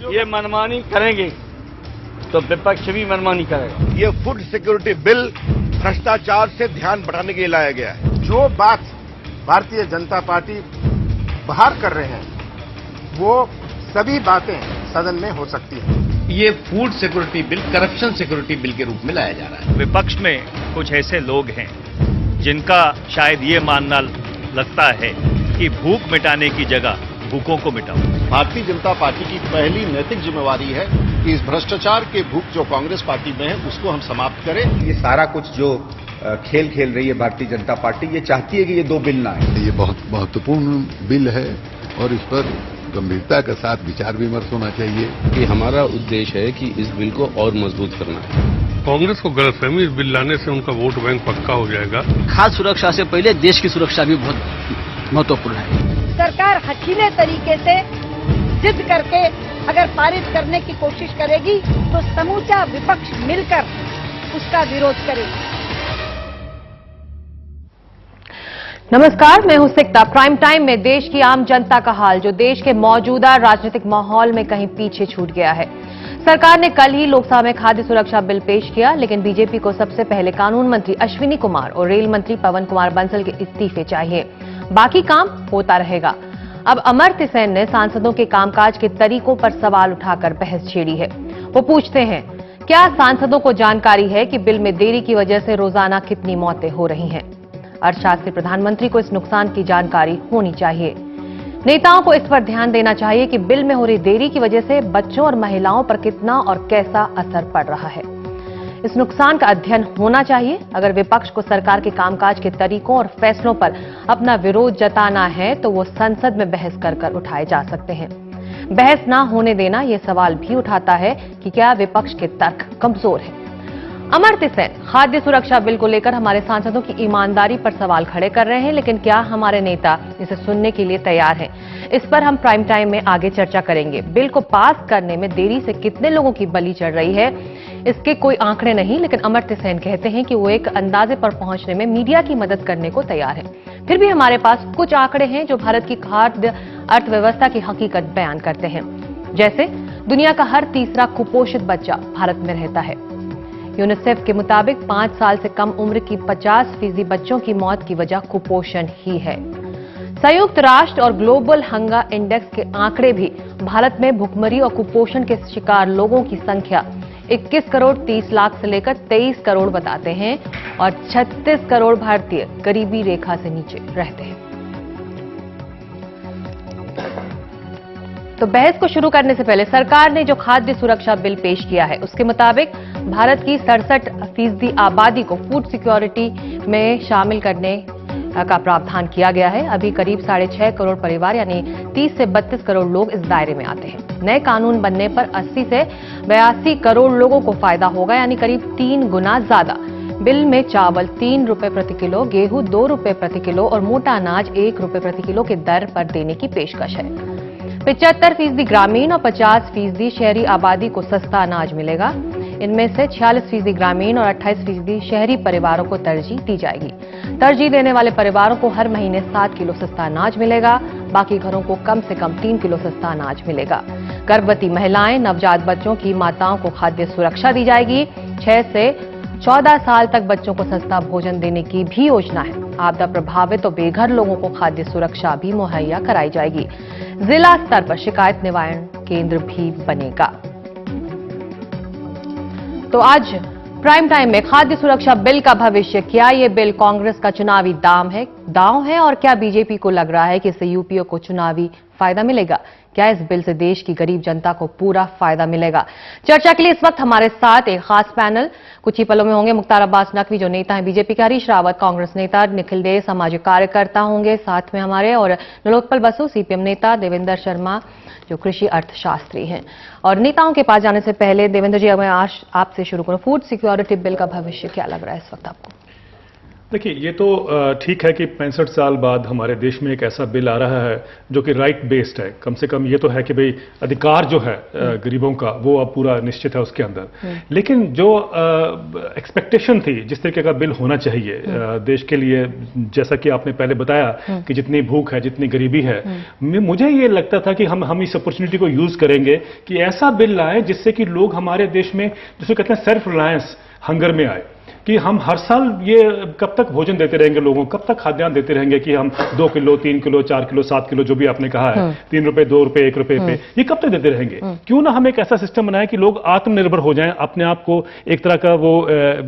ये मनमानी करेंगे तो विपक्ष भी मनमानी करेगा। ये फूड सिक्योरिटी बिल भ्रष्टाचार से ध्यान बढ़ाने के लिए लाया गया है। जो बात भारतीय जनता पार्टी बाहर कर रहे हैं वो सभी बातें सदन में हो सकती हैं। ये food security bill corruption security bill के रूप में लाया जा रहा है। विपक्ष में कुछ ऐसे लोग हैं जिनका शायद ये मानना लगता है कि भूख मिटाने की जगह भूखों को मिटाओ। भारतीय जनता पार्टी की पहली नैतिक जिम्मेवारी है कि इस भ्रष्टाचार के भूख जो कांग्रेस पार्टी में है उसको हम समाप्त करें। ये सारा कुछ जो खेल खेल रही है भारतीय जनता पार्टी, ये चाहती है कि ये दो बिल ना आए। ये बहुत महत्वपूर्ण बिल है और इस पर गंभीरता के साथ विचार विमर्श होना चाहिए। कि हमारा उद्देश्य है कि इस बिल को और मजबूत करना है। कांग्रेस को गलतफहमी इस बिल लाने से उनका वोट बैंक पक्का हो जाएगा। खाद्य सुरक्षा से पहले देश की सुरक्षा भी बहुत महत्वपूर्ण है। सरकार हकीले तरीके से जिद करके अगर पारित करने की कोशिश करेगी तो समूचा विपक्ष मिलकर उसका विरोध करेगी। नमस्कार, मैं हूं सिकता। प्राइम टाइम में देश की आम जनता का हाल, जो देश के मौजूदा राजनीतिक माहौल में कहीं पीछे छूट गया है। सरकार ने कल ही लोकसभा में खाद्य सुरक्षा बिल पेश किया, लेकिन बीजेपी को सबसे पहले कानून मंत्री अश्विनी कुमार और रेल मंत्री पवन कुमार बंसल के इस्तीफे चाहिए। बाकी काम होता रहेगा। अब अमर्त्य सेन ने सांसदों के कामकाज के तरीकों पर सवाल उठाकर बहस छेड़ी है। वो पूछते हैं, क्या सांसदों को जानकारी है कि बिल में देरी की वजह से रोजाना कितनी मौतें हो रही हैं? अर्थशास्त्री प्रधानमंत्री को इस नुकसान की जानकारी होनी चाहिए। नेताओं को इस पर ध्यान देना चाहिए कि बिल में हो रही देरी की वजह से बच्चों और महिलाओं पर कितना और कैसा असर पड़ रहा है। इस नुकसान का अध्ययन होना चाहिए। अगर विपक्ष को सरकार के कामकाज के तरीकों और फैसलों पर अपना विरोध जताना है तो वो संसद में बहस कर उठाए जा सकते हैं। बहस ना होने देना ये सवाल भी उठाता है कि क्या विपक्ष के तर्क कमजोर है। अमर्त्य सेन खाद्य सुरक्षा बिल को लेकर हमारे सांसदों की ईमानदारी पर सवाल खड़े कर रहे हैं, लेकिन क्या हमारे नेता इसे सुनने के लिए तैयार हैं? इस पर हम प्राइम टाइम में आगे चर्चा करेंगे। बिल को पास करने में देरी से कितने लोगों की बलि चढ़ रही है, इसके कोई आंकड़े नहीं, लेकिन अमर्त्य सेन कहते हैं कि वो एक अंदाजे पर पहुंचने में मीडिया की मदद करने को तैयार है। फिर भी हमारे पास कुछ आंकड़े हैं जो भारत की खाद्य अर्थव्यवस्था की हकीकत बयान करते हैं। जैसे दुनिया का हर तीसरा कुपोषित बच्चा भारत में रहता है। यूनिसेफ के मुताबिक 5 साल से कम उम्र की 50% बच्चों की मौत की वजह कुपोषण ही है। संयुक्त राष्ट्र और ग्लोबल हंगर इंडेक्स के आंकड़े भी भारत में भुखमरी और कुपोषण के शिकार लोगों की संख्या 21 करोड़ 30 लाख से लेकर 23 करोड़ बताते हैं और 36 करोड़ भारतीय गरीबी रेखा से नीचे रहते हैं। तो बहस को शुरू करने से पहले सरकार ने जो खाद्य सुरक्षा बिल पेश किया है उसके मुताबिक भारत की 67% आबादी को फूड सिक्योरिटी में शामिल करने का प्रावधान किया गया है। अभी करीब 6.5 करोड़ परिवार यानी 30 से 32 करोड़ लोग इस दायरे में आते हैं। नए कानून बनने पर 80 से 82 करोड़ लोगों को फायदा होगा, यानी करीब 3 गुना ज्यादा। बिल में चावल 3 रुपए प्रति किलो, गेहूं 2 रुपए प्रति किलो और मोटा अनाज 1 रुपए प्रति किलो के दर पर देने की पेशकश है। 75% ग्रामीण और 50% शहरी आबादी को सस्ता अनाज मिलेगा। इनमें से 46% ग्रामीण और 28% शहरी परिवारों को तरजीह दी जाएगी। तरजीह देने वाले परिवारों को हर महीने 7 किलो सस्ता अनाज मिलेगा। बाकी घरों को कम से कम 3 किलो सस्ता अनाज मिलेगा। गर्भवती महिलाएं, नवजात बच्चों की माताओं को खाद्य सुरक्षा दी जाएगी। 6 से 14 साल तक बच्चों को सस्ता भोजन देने की भी योजना है। आपदा प्रभावित और बेघर लोगों को खाद्य सुरक्षा भी मुहैया कराई जाएगी। जिला स्तर पर शिकायत निवारण केंद्र भी बनेगा। तो आज प्राइम टाइम में खाद्य सुरक्षा बिल का भविष्य, क्या ये बिल कांग्रेस का चुनावी दांव है और क्या बीजेपी को लग रहा है कि इससे यूपीओ को चुनावी फायदा मिलेगा? क्या इस बिल से देश की गरीब जनता को पूरा फायदा मिलेगा? चर्चा के लिए इस वक्त हमारे साथ एक खास पैनल कुछ ही पलों में होंगे। मुख्तार अब्बास नकवी जो नेता हैं बीजेपी के, हरीश रावत कांग्रेस नेता, निखिल डे सामाजिक कार्यकर्ता होंगे साथ में हमारे, और नीलोत्पल बसु सीपीएम नेता, देवेंद्र शर्मा जो कृषि अर्थशास्त्री हैं। और नेताओं के पास जाने से पहले देवेंद्र जी, मैं आज आपसे शुरू करूं। फूड सिक्योरिटी बिल का भविष्य क्या लग रहा है इस वक्त आपको? देखिए, ये तो ठीक है कि 65 साल बाद हमारे देश में एक ऐसा बिल आ रहा है जो कि राइट बेस्ड है। कम से कम ये तो है कि भाई अधिकार जो है गरीबों का वो अब पूरा निश्चित है उसके अंदर। लेकिन जो एक्सपेक्टेशन थी जिस तरीके का बिल होना चाहिए देश के लिए, जैसा कि आपने पहले बताया कि जितनी भूख है, जितनी गरीबी है, मुझे ये लगता था कि हम इस अपॉर्चुनिटी को यूज करेंगे कि ऐसा बिल लाए जिससे कि लोग हमारे देश में जिसको कहते हैं सेल्फ रिलायंस हंगर में आए, कि हम हर साल ये कब तक भोजन देते रहेंगे लोगों को, कब तक खाद्यान्न देते रहेंगे कि हम 2 किलो 3 किलो 4 किलो 7 किलो जो भी आपने कहा है, 3 रुपए 2 रुपए 1 रुपए पे, ये कब तक देते रहेंगे? क्यों ना हम एक ऐसा सिस्टम बनाएं कि लोग आत्मनिर्भर हो जाएं, अपने आप को एक तरह का वो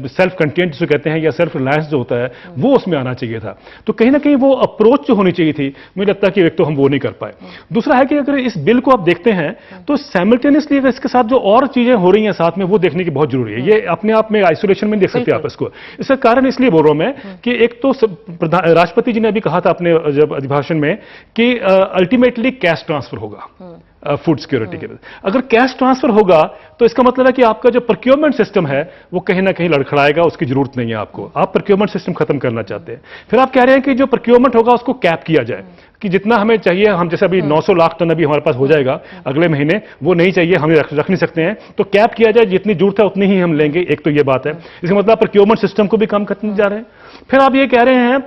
सेल्फ कंटेंट जिसे कहते हैं या सेल्फ रिलायंस जो होता है वो उसमें आना चाहिए था। तो कहीं ना कहीं वो अप्रोच जो होनी चाहिए थी, मुझे लगता है कि एक तो हम वो नहीं कर पाए। दूसरा है कि अगर इस बिल को आप देखते हैं तो साइमल्टेनियसली अगर इसके साथ जो और चीजें हो रही हैं साथ में वो देखने की बहुत जरूरी है। ये अपने आप में आइसोलेशन में देख सकते हैं आप इसको। इसका कारण इसलिए बोल रहा हूं मैं कि एक तो राष्ट्रपति जी ने अभी कहा था अपने जब अभिभाषण में कि अल्टीमेटली कैश ट्रांसफर होगा फूड सिक्योरिटी के लिए। अगर कैश ट्रांसफर होगा तो इसका मतलब है कि आपका जो प्रोक्योरमेंट सिस्टम है वो कहीं ना कहीं लड़खड़ाएगा, उसकी जरूरत नहीं है आपको। आप प्रोक्योरमेंट सिस्टम खत्म करना चाहते हैं। फिर आप कह रहे हैं कि जो प्रोक्योरमेंट होगा उसको कैप किया जाए कि जितना हमें चाहिए, हम जैसे अभी 900 लाख टन अभी हमारे पास हो जाएगा अगले महीने, वो नहीं चाहिए, हम रख नहीं सकते हैं, तो कैप किया जाए, जितनी जरूरत है उतनी ही हम लेंगे। एक तो ये बात है, इसका मतलब प्रोक्योरमेंट सिस्टम को भी कम करने जा रहे हैं। फिर आप ये कह रहे हैं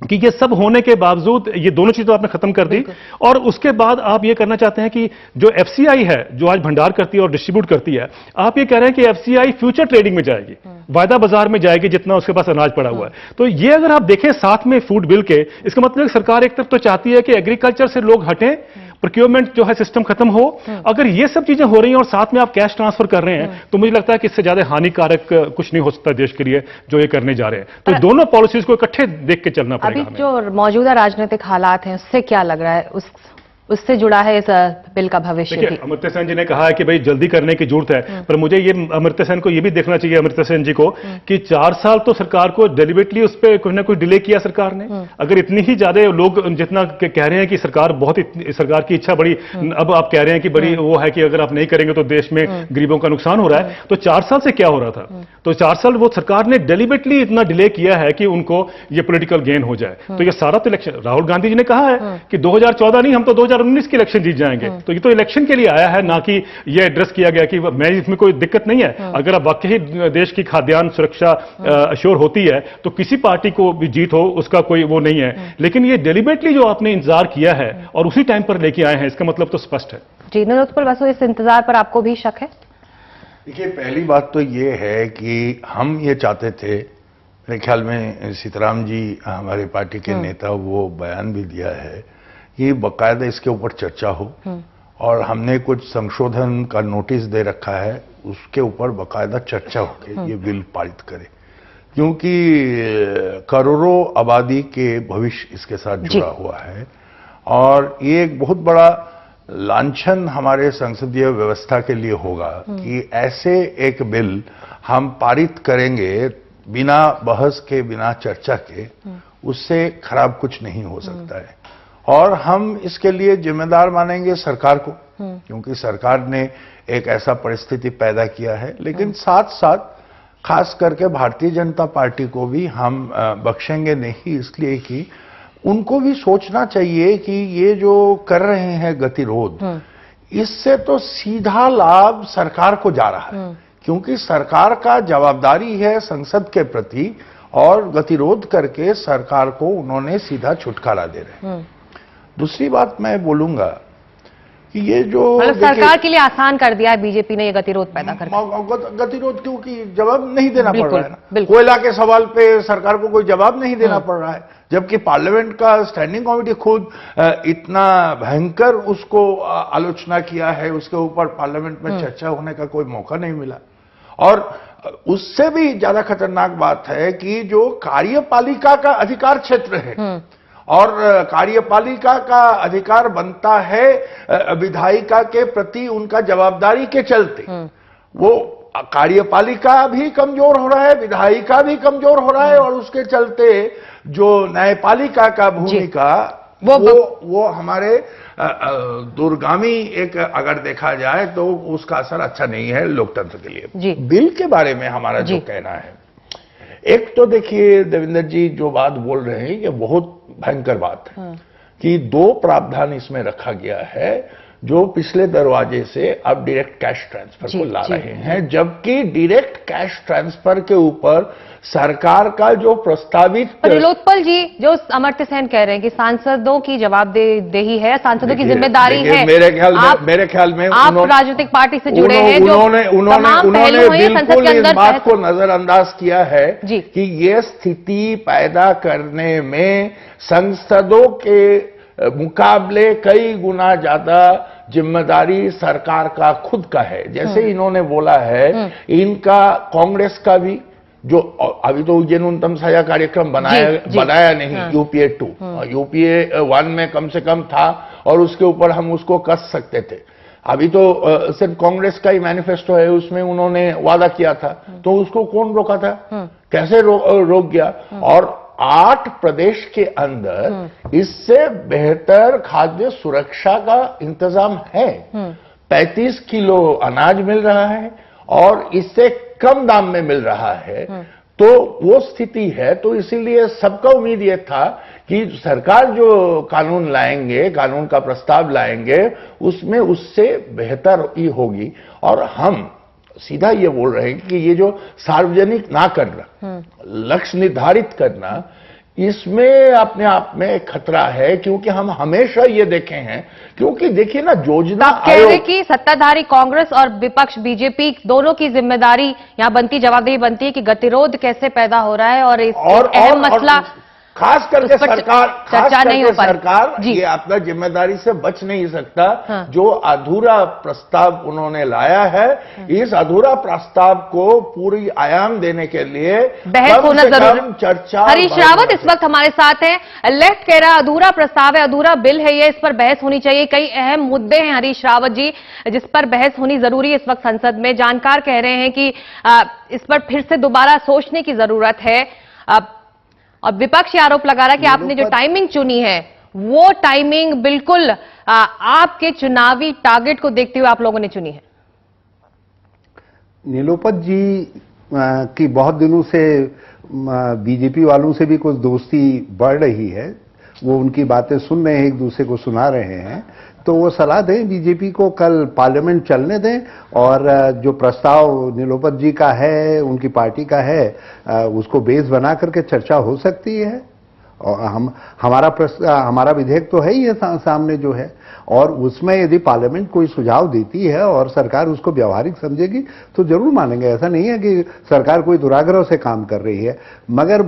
कि ये सब होने के बावजूद ये दोनों चीजें तो आपने खत्म कर दी, और उसके बाद आप ये करना चाहते हैं कि जो एफसीआई है जो आज भंडार करती है और डिस्ट्रीब्यूट करती है, आप ये कह रहे हैं कि एफसीआई फ्यूचर ट्रेडिंग में जाएगी, वायदा बाजार में जाएगी जितना उसके पास अनाज पड़ा हुआ है। तो ये अगर आप देखें साथ में फूड बिल के, इसका मतलब सरकार एक तरफ तो चाहती है कि एग्रीकल्चर से लोग हटें, प्रोक्योरमेंट जो है सिस्टम खत्म हो। अगर ये सब चीजें हो रही हैं और साथ में आप कैश ट्रांसफर कर रहे हैं तो मुझे लगता है कि इससे ज्यादा हानिकारक कुछ नहीं हो सकता देश के लिए जो ये करने जा रहे हैं। तो दोनों पॉलिसीज को इकट्ठे देख के चलना पड़ेगा। अभी जो मौजूदा राजनीतिक हालात हैं उससे क्या लग रहा है, उससे जुड़ा है इस बिल का भविष्य? देखिए, अमर्त्य सेन जी ने कहा है कि भाई जल्दी करने की जरूरत है, पर मुझे ये अमर्त्य सेन को ये भी देखना चाहिए, अमर्त्य सेन जी को, कि 4 साल तो सरकार को डेलिबरेटली उस पर कोई ना कोई डिले किया सरकार ने। अगर इतनी ही ज्यादा लोग जितना कह रहे हैं कि सरकार सरकार की इच्छा बड़ी, अब आप कह रहे हैं कि बड़ी वो है कि अगर आप नहीं करेंगे तो देश में गरीबों का नुकसान हो रहा है, तो 4 साल से क्या हो रहा था? तो 4 साल वो सरकार ने डेलिबरेटली इतना डिले किया है कि उनको ये पॉलिटिकल गेन हो जाए। तो ये सारा तो इलेक्शन, राहुल गांधी जी ने कहा है कि 2014 नहीं, हम तो 2019 के इलेक्शन जीत जाएंगे। तो ये तो इलेक्शन के लिए आया है, ना कि ये एड्रेस किया गया कि मैं इसमें कोई दिक्कत नहीं है। अगर अब वाकई देश की खाद्यान्न सुरक्षा अश्योर होती है तो किसी पार्टी को भी जीत हो उसका कोई वो नहीं है। लेकिन ये डेलिबरेटली जो आपने इंतजार किया है और उसी टाइम पर लेके आए हैं, इसका मतलब तो स्पष्ट है। जी नरोत्पल बसु, इस इंतजार पर आपको भी शक है? देखिए, पहली बात तो ये है कि हम ये चाहते थे, मेरे ख्याल में सीताराम जी हमारे पार्टी के नेता, वो बयान भी दिया है कि बाकायदा इसके ऊपर चर्चा हो, और हमने कुछ संशोधन का नोटिस दे रखा है, उसके ऊपर बाकायदा चर्चा होकर ये बिल पारित करे, क्योंकि करोड़ों आबादी के भविष्य इसके साथ जुड़ा हुआ है। और ये एक बहुत बड़ा लांछन हमारे संसदीय व्यवस्था के लिए होगा कि ऐसे एक बिल हम पारित करेंगे बिना बहस के, बिना चर्चा के, उससे खराब कुछ नहीं हो सकता है। और हम इसके लिए जिम्मेदार मानेंगे सरकार को, क्योंकि सरकार ने एक ऐसा परिस्थिति पैदा किया है। लेकिन साथ साथ खास करके भारतीय जनता पार्टी को भी हम बख्शेंगे नहीं, इसलिए कि उनको भी सोचना चाहिए कि ये जो कर रहे हैं गतिरोध, इससे तो सीधा लाभ सरकार को जा रहा है, क्योंकि सरकार का जवाबदारी है संसद के प्रति, और गतिरोध करके सरकार को उन्होंने सीधा छुटकारा दे रहे हैं। दूसरी बात मैं बोलूंगा कि ये जो सरकार के लिए आसान कर दिया है बीजेपी ने ये गतिरोध पैदा कर, गतिरोध क्योंकि जवाब नहीं देना पड़ रहा है ना। कोयला के सवाल पे सरकार को कोई जवाब नहीं देना पड़ रहा है, जबकि पार्लियामेंट का स्टैंडिंग कमेटी खुद इतना भयंकर उसको आलोचना किया है, उसके ऊपर पार्लियामेंट में चर्चा होने का कोई मौका नहीं मिला। और उससे भी ज्यादा खतरनाक बात है कि जो कार्यपालिका का अधिकार क्षेत्र है, और कार्यपालिका का अधिकार बनता है विधायिका के प्रति उनका जवाबदारी के चलते, वो कार्यपालिका भी कमजोर हो रहा है, विधायिका भी कमजोर हो रहा है, और उसके चलते जो न्यायपालिका का भूमिका वो हमारे दूरगामी एक अगर देखा जाए तो उसका असर अच्छा नहीं है लोकतंत्र के लिए। बिल के बारे में हमारा जो कहना है एक तो देखिए देवेंद्र जी जो बात बोल रहे हैं ये बहुत भयंकर बात है कि 2 प्रावधान इसमें रखा गया है जो पिछले दरवाजे से अब डायरेक्ट कैश ट्रांसफर को ला रहे हैं, जबकि डायरेक्ट कैश ट्रांसफर के ऊपर सरकार का जो प्रस्तावित। नीलोत्पल जी, जो अमर्त्य सेन कह रहे हैं कि सांसदों की जवाबदेही है, सांसदों की जिम्मेदारी है। मेरे ख्याल में आप राजनीतिक पार्टी से जुड़े हैं, उन्होंने बिल्कुल इस बात को नजरअंदाज किया है कि ये स्थिति पैदा करने में संसदों के मुकाबले कई गुना ज्यादा जिम्मेदारी सरकार का खुद का है। जैसे इन्होंने बोला है, इनका कांग्रेस का भी जो अभी तो ये न्यूनतम साझा कार्यक्रम बनाया नहीं, यूपीए 2, यूपीए 1 में कम से कम था और उसके ऊपर हम उसको कस सकते थे। अभी तो सिर्फ कांग्रेस का ही मैनिफेस्टो है, उसमें उन्होंने वादा किया था, तो उसको कौन रोका था, कैसे रोक गया। और 8 प्रदेश के अंदर इससे बेहतर खाद्य सुरक्षा का इंतजाम है। 35 किलो अनाज मिल रहा है और इससे कम दाम में मिल रहा है, तो वो स्थिति है। तो इसीलिए सबका उम्मीद ये था कि सरकार जो कानून लाएंगे, कानून का प्रस्ताव लाएंगे, उसमें उससे बेहतर ही होगी। और हम सीधा ये बोल रहे हैं कि ये जो सार्वजनिक ना करना, लक्ष्य निर्धारित करना, इसमें अपने आप में खतरा है, क्योंकि हम हमेशा ये देखे हैं, क्योंकि देखिए ना योजना आयोग की सत्ताधारी कांग्रेस और विपक्ष बीजेपी दोनों की जिम्मेदारी यहाँ बनती, जवाबदेही बनती है कि गतिरोध कैसे पैदा हो रहा है और इस अहम मसला खास करके सरकार ये अपना जिम्मेदारी से बच नहीं सकता। जो अधूरा प्रस्ताव उन्होंने लाया है, इस अधूरा प्रस्ताव को पूरी आयाम देने के लिए बहस होना जरूरी। चर्चा। हरीश रावत इस वक्त हमारे साथ हैं। लेफ्ट कह रहा अधूरा प्रस्ताव है, अधूरा बिल है ये, इस पर बहस होनी चाहिए। कई अहम मुद्दे हैं हरीश रावत जी जिस पर बहस होनी जरूरी है इस वक्त संसद में। जानकार कह रहे हैं कि इस पर फिर से दोबारा सोचने की जरूरत है। और विपक्ष आरोप लगा रहा है कि आपने जो टाइमिंग चुनी है वो टाइमिंग बिल्कुल आपके चुनावी टारगेट को देखते हुए आप लोगों ने चुनी है। नीलोपत जी की बहुत दिनों से बीजेपी वालों से भी कुछ दोस्ती बढ़ रही है, वो उनकी बातें सुन रहे हैं, एक दूसरे को सुना रहे हैं, तो वो सलाह दें बीजेपी को कल पार्लियामेंट चलने दें और जो प्रस्ताव नीलोपत जी का है, उनकी पार्टी का है, उसको बेस बना करके चर्चा हो सकती है। और हमारा विधेयक तो है ही है सामने जो है, और उसमें यदि पार्लियामेंट कोई सुझाव देती है और सरकार उसको व्यवहारिक समझेगी तो जरूर मानेंगे। ऐसा नहीं है कि सरकार कोई दुराग्रह से काम कर रही है, मगर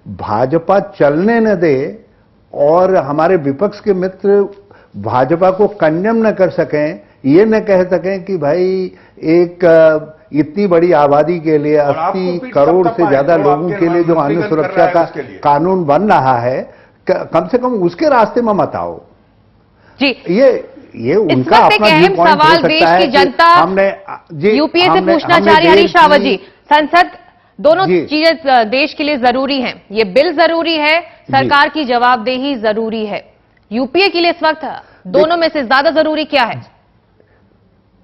भाजपा चलने न दे और हमारे विपक्ष के मित्र भाजपा को कंडेम न कर सकें, ये न कह सकें कि भाई एक इतनी बड़ी आबादी के लिए 80 करोड़ से ज्यादा लोगों के लिए जो अन्न सुरक्षा का कानून बन रहा है, कम से कम उसके रास्ते में मत आओ जी। ये उनका अपना व्यू पॉइंट हो सकता है। जनता हमने यूपीए से पूछना चाह रही हरीश रावत जी, संसद दोनों चीजें देश के लिए जरूरी हैं। ये बिल जरूरी है, सरकार की जवाबदेही जरूरी है। यूपीए के लिए इस वक्त दोनों में से ज्यादा जरूरी क्या है?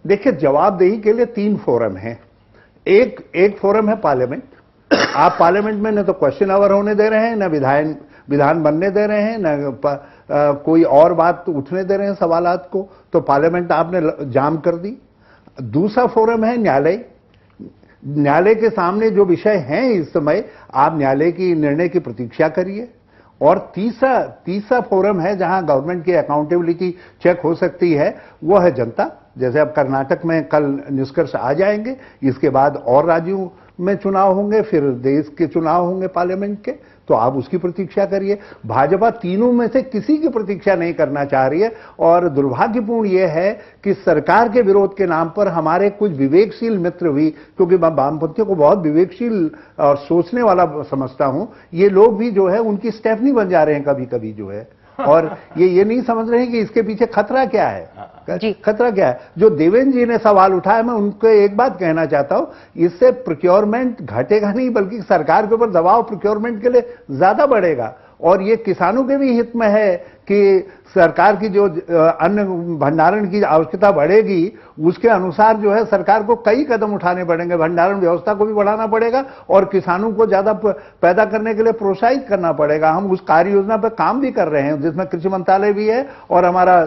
देखिए, जवाबदेही के लिए 3 फोरम हैं। एक फोरम है पार्लियामेंट। आप पार्लियामेंट में न तो क्वेश्चन आवर होने दे रहे हैं, न विधान बनने दे रहे हैं, न कोई और बात उठने दे रहे हैं सवालात को, तो पार्लियामेंट आपने जाम कर दी। दूसरा फोरम है न्यायालय। न्यायालय के सामने जो विषय हैं इस समय, आप न्यायालय की निर्णय की प्रतीक्षा करिए। और तीसरा फोरम है जहां गवर्नमेंट की अकाउंटेबिलिटी चेक हो सकती है, वो है जनता। जैसे अब कर्नाटक में कल निष्कर्ष आ जाएंगे, इसके बाद और राज्यों में चुनाव होंगे, फिर देश के चुनाव होंगे पार्लियामेंट के, तो आप उसकी प्रतीक्षा करिए। भाजपा तीनों में से किसी की प्रतीक्षा नहीं करना चाह रही है, और दुर्भाग्यपूर्ण यह है कि सरकार के विरोध के नाम पर हमारे कुछ विवेकशील मित्र भी, क्योंकि मैं वामपंथियों को बहुत विवेकशील और सोचने वाला समझता हूं, ये लोग भी जो है उनकी स्टेफनी बन जा रहे हैं कभी कभी जो है, और ये नहीं समझ रहे हैं कि इसके पीछे खतरा क्या है। खतरा क्या है? जो देवेंद्र जी ने सवाल उठाया, मैं उनको एक बात कहना चाहता हूं, इससे प्रोक्योरमेंट घटेगा नहीं, बल्कि सरकार के ऊपर दबाव प्रोक्योरमेंट के लिए ज्यादा बढ़ेगा। और ये किसानों के भी हित में है कि सरकार की जो अन्न भंडारण की आवश्यकता बढ़ेगी उसके अनुसार जो है सरकार को कई कदम उठाने पड़ेंगे। भंडारण व्यवस्था को भी बढ़ाना पड़ेगा और किसानों को ज्यादा पैदा करने के लिए प्रोत्साहित करना पड़ेगा। हम उस कार्य योजना पर काम भी कर रहे हैं जिसमें कृषि मंत्रालय भी है और हमारा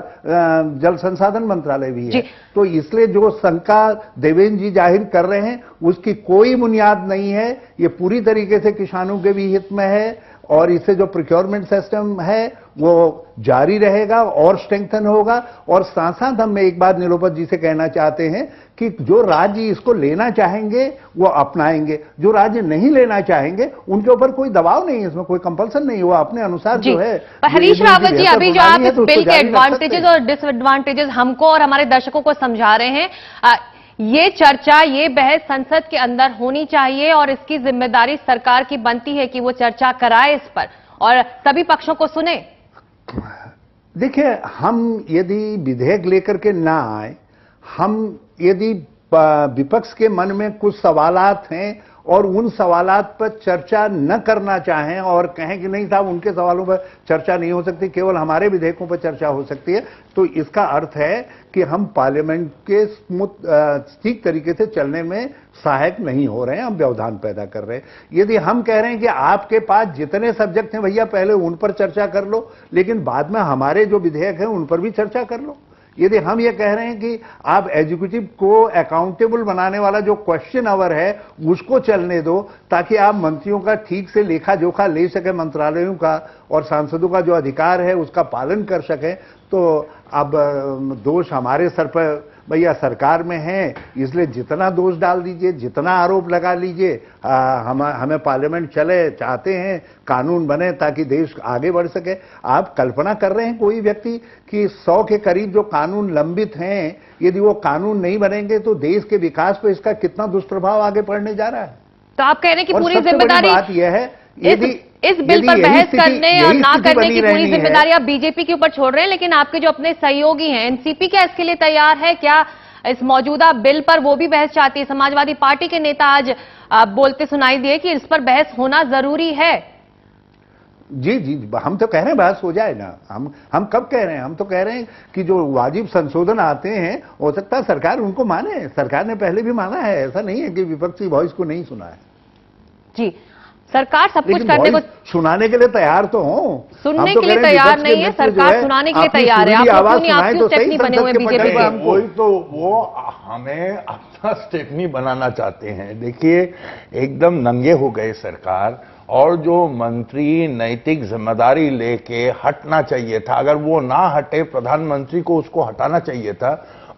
जल संसाधन मंत्रालय भी है। तो इसलिए जो शंका देवेंद्र जी जाहिर कर रहे हैं उसकी कोई बुनियाद नहीं है। ये पूरी तरीके से किसानों के भी हित में है और इससे जो प्रोक्योरमेंट सिस्टम है वो जारी रहेगा और स्ट्रेंथन होगा। और साथ साथ हम एक बात निलोपत जी से कहना चाहते हैं कि जो राज्य इसको लेना चाहेंगे वो अपनाएंगे, जो राज्य नहीं लेना चाहेंगे उनके ऊपर कोई दबाव नहीं है, इसमें कोई कंपल्सन नहीं हुआ, अपने अनुसार जो है। हरीश रावत जी, अभी जो आप इस बिल के एडवांटेजेस और डिसएडवांटेजेस हमको और हमारे दर्शकों को समझा रहे हैं, ये चर्चा, ये बहस संसद के अंदर होनी चाहिए और इसकी जिम्मेदारी सरकार की बनती है कि वो चर्चा कराए इस पर और सभी पक्षों को सुने। देखिए, हम यदि विधेयक लेकर के ना आए, हम यदि विपक्ष के मन में कुछ सवालात हैं और उन सवालात पर चर्चा न करना चाहें और कहें कि नहीं साहब उनके सवालों पर चर्चा नहीं हो सकती, केवल हमारे विधेयकों पर चर्चा हो सकती है, तो इसका अर्थ है कि हम पार्लियामेंट के ठीक तरीके से चलने में सहायक नहीं हो रहे हैं, हम व्यवधान पैदा कर रहे हैं। यदि हम कह रहे हैं कि आपके पास जितने सब्जेक्ट हैं भैया पहले उन पर चर्चा कर लो, लेकिन बाद में हमारे जो विधेयक हैं उन पर भी चर्चा कर लो। यदि हम ये कह रहे हैं कि आप एग्जीक्यूटिव को अकाउंटेबल बनाने वाला जो क्वेश्चन आवर है उसको चलने दो ताकि आप मंत्रियों का ठीक से लेखा जोखा ले सके, मंत्रालयों का और सांसदों का जो अधिकार है उसका पालन कर सकें, तो अब दोष हमारे सर पर भैया सरकार में है, इसलिए जितना दोष डाल दीजिए, जितना आरोप लगा लीजिए। हमें पार्लियामेंट चले, चाहते हैं कानून बने ताकि देश आगे बढ़ सके। आप कल्पना कर रहे हैं कोई व्यक्ति कि 100 के करीब जो कानून लंबित हैं, यदि वो कानून नहीं बनेंगे तो देश के विकास पर इसका कितना दुष्प्रभाव आगे पड़ने जा रहा है। तो आप कह रहे हैं कि पूरी जिम्मेदारी बात यह है, इस बिल पर बहस करने और ना करने की पूरी जिम्मेदारी आप बीजेपी के ऊपर छोड़ रहे हैं, लेकिन आपके जो अपने सहयोगी हैं एनसीपी क्या इसके लिए तैयार है? क्या इस मौजूदा बिल पर वो भी बहस चाहती है? समाजवादी पार्टी के नेता आज बोलते सुनाई दिए कि इस पर बहस होना जरूरी है। जी जी, हम तो कह रहे हैं बहस हो जाए ना। हम कब कह रहे हैं? हम तो कह रहे हैं कि जो वाजिब संशोधन आते हैं हो सकता है सरकार उनको माने। सरकार ने पहले भी माना है, ऐसा नहीं है कि विपक्षी वॉइस को नहीं सुना है। जी, सरकार सब कुछ करने को सुनाने के लिए तैयार तो हो, सुनने के लिए तैयार नहीं है सरकार, सुनाने के लिए तैयार है। आप अपनी स्टेपनी बने हुए बीजेपी के। कोई तो वो हमें अपना स्टेपनी बनाना चाहते हैं। देखिए, एकदम नंगे हो गए सरकार, और जो मंत्री नैतिक जिम्मेदारी लेके हटना चाहिए था, अगर वो ना हटे प्रधानमंत्री को उसको हटाना चाहिए था।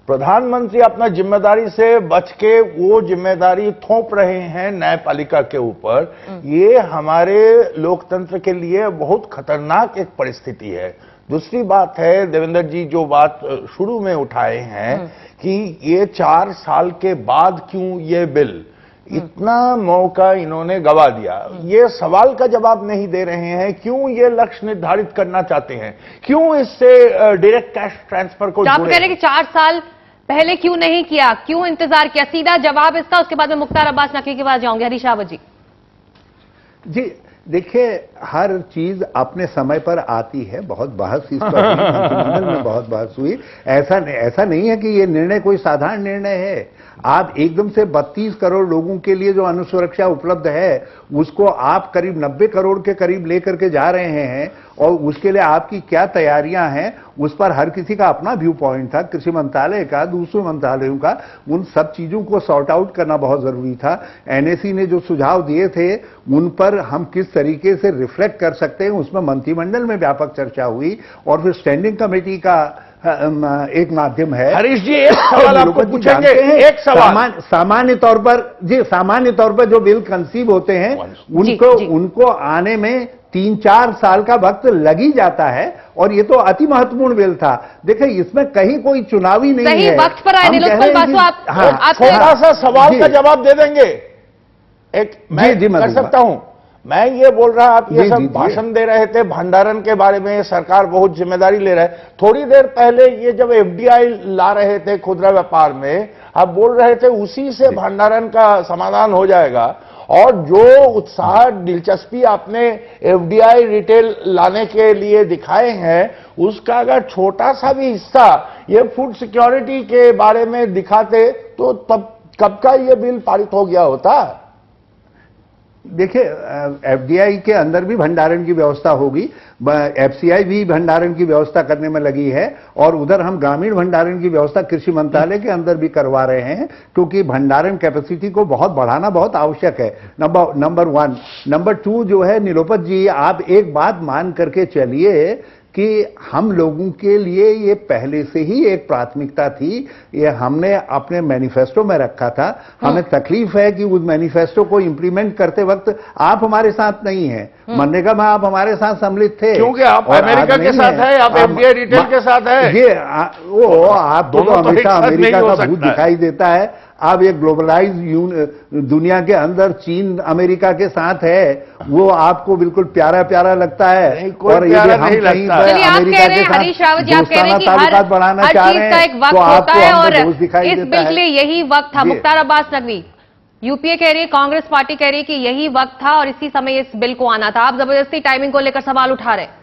प्रधानमंत्री अपना जिम्मेदारी से बच के वो जिम्मेदारी थोप रहे हैं न्यायपालिका के ऊपर। ये हमारे लोकतंत्र के लिए बहुत खतरनाक एक परिस्थिति है। दूसरी बात है, देवेंद्र जी जो बात शुरू में उठाए हैं कि ये 4 साल के बाद क्यों ये बिल, इतना मौका इन्होंने गवा दिया। ये सवाल का जवाब नहीं दे रहे हैं, क्यों ये लक्ष्य निर्धारित करना चाहते हैं, क्यों इससे डायरेक्ट कैश ट्रांसफर को आप कह रहे हैं कि 4 साल पहले क्यों नहीं किया, क्यों इंतजार किया? सीधा जवाब इसका, उसके बाद में मुख्तार अब्बास नकवी के पास जाऊंगे। हरीश रावत जी। जी देखिए, हर चीज अपने समय पर आती है। बहुत बहस इस पर मंत्रिमंडल में बहुत बहस हुई। ऐसा नहीं है कि ये निर्णय कोई साधारण निर्णय है। आप एकदम से 32 करोड़ लोगों के लिए जो अन्न सुरक्षा उपलब्ध है उसको आप करीब 90 करोड़ के करीब लेकर के जा रहे हैं, और उसके लिए आपकी क्या तैयारियां हैं उस पर हर किसी का अपना व्यू पॉइंट था, कृषि मंत्रालय का, दूसरे मंत्रालयों का। उन सब चीजों को सॉर्ट आउट करना बहुत जरूरी था। एनएसी ने जो सुझाव दिए थे उन पर हम किस तरीके से रिफ्लेक्ट कर सकते हैं, उसमें मंत्रिमंडल में व्यापक चर्चा हुई और फिर स्टैंडिंग कमेटी का एक माध्यम है। हरीश जी, एक सवाल आपको पूछेंगे, एक सवाल। सामान्य तौर पर जो बिल कंसीव होते हैं उनको आने में 3-4 साल का वक्त लग ही जाता है, और ये तो अति महत्वपूर्ण बिल था। देखिए, इसमें कहीं कोई चुनावी नहीं है। वक्त पर आए निलोत्पल बासु, आप थोड़ा सा सवाल का जवाब दे देंगे? एक मैं कर सकता हूं? मैं ये बोल रहा, आप ये सब भाषण दे रहे थे भंडारण के बारे में, सरकार बहुत जिम्मेदारी ले रहा है। थोड़ी देर पहले ये जब एफडीआई ला रहे थे खुदरा व्यापार में, आप बोल रहे थे उसी से भंडारण का समाधान हो जाएगा, और जो उत्साह दिलचस्पी आपने एफडीआई रिटेल लाने के लिए दिखाए हैं, उसका अगर छोटा सा भी हिस्सा ये फूड सिक्योरिटी के बारे में दिखाते तो तब कब का ये बिल पारित हो गया होता। देखिए, एफडीआई के अंदर भी भंडारण की व्यवस्था होगी, एफसीआई भी भंडारण की व्यवस्था करने में लगी है, और उधर हम ग्रामीण भंडारण की व्यवस्था कृषि मंत्रालय के अंदर भी करवा रहे हैं, क्योंकि भंडारण कैपेसिटी को बहुत बढ़ाना बहुत आवश्यक है। नंबर 1। नंबर 2 जो है, नीलोपत जी, आप एक बात मान करके चलिए कि हम लोगों के लिए ये पहले से ही एक प्राथमिकता थी, ये हमने अपने मैनिफेस्टो में रखा था। हमें तकलीफ है कि उस मैनिफेस्टो को इंप्लीमेंट करते वक्त आप हमारे साथ नहीं हैं। मनरेगा में आप हमारे साथ सम्मिलित थे, क्योंकि आप अमेरिका के साथ है, आप एफडीआई रिटेल के साथ है। ये वो आपको तो हमेशा अमेरिका का भूत दिखाई देता है। अब एक ग्लोबलाइज दुनिया के अंदर चीन अमेरिका के साथ है, वो आपको बिल्कुल प्यारा प्यारा लगता है। और ये हम कहीं चलिए, आप कह रहे हैं हरीश रावत जी, आप कह रहे हैं कि हर चीज का एक वक्त होता है और इस बिल के लिए यही वक्त था। मुख्तार अब्बास नकवी, यूपीए कह रही है, कांग्रेस पार्टी कह रही है कि यही वक्त था और इसी समय इस बिल को आना था। आप जबरदस्ती टाइमिंग को लेकर सवाल उठा रहे हैं।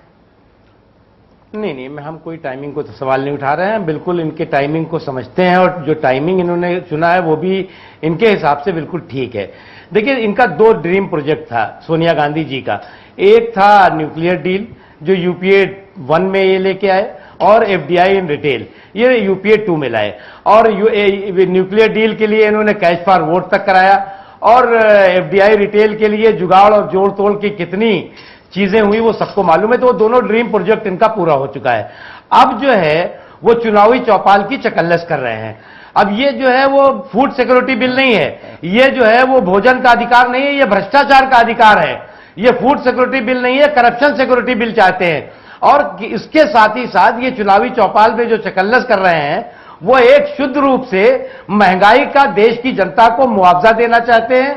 नहीं, हम कोई टाइमिंग को तो सवाल नहीं उठा रहे हैं, बिल्कुल इनके टाइमिंग को समझते हैं और जो टाइमिंग इन्होंने चुना है वो भी इनके हिसाब से बिल्कुल ठीक है। देखिए, इनका 2 ड्रीम प्रोजेक्ट था सोनिया गांधी जी का। एक था न्यूक्लियर डील जो यूपीए 1 में ये लेके आए, और एफडीआई इन रिटेल ये यूपीए 2 में लाए। और न्यूक्लियर डील के लिए इन्होंने कैश फॉर वोट तक कराया, और एफडीआई रिटेल के लिए जुगाड़ और जोड़ तोड़ की कितनी चीजें हुई वो सबको मालूम है। तो वो दोनों ड्रीम प्रोजेक्ट इनका पूरा हो चुका है। अब जो है वो चुनावी चौपाल की चकल्लस कर रहे हैं। अब ये जो है वो फूड सिक्योरिटी बिल नहीं है, ये जो है वो भोजन का अधिकार नहीं है, ये भ्रष्टाचार का अधिकार है। ये फूड सिक्योरिटी बिल नहीं है, करप्शन सिक्योरिटी बिल चाहते हैं। और इसके साथ ही साथ ये चुनावी चौपाल पे जो चकल्लस कर रहे हैं वो एक शुद्ध रूप से महंगाई का देश की जनता को मुआवजा देना चाहते हैं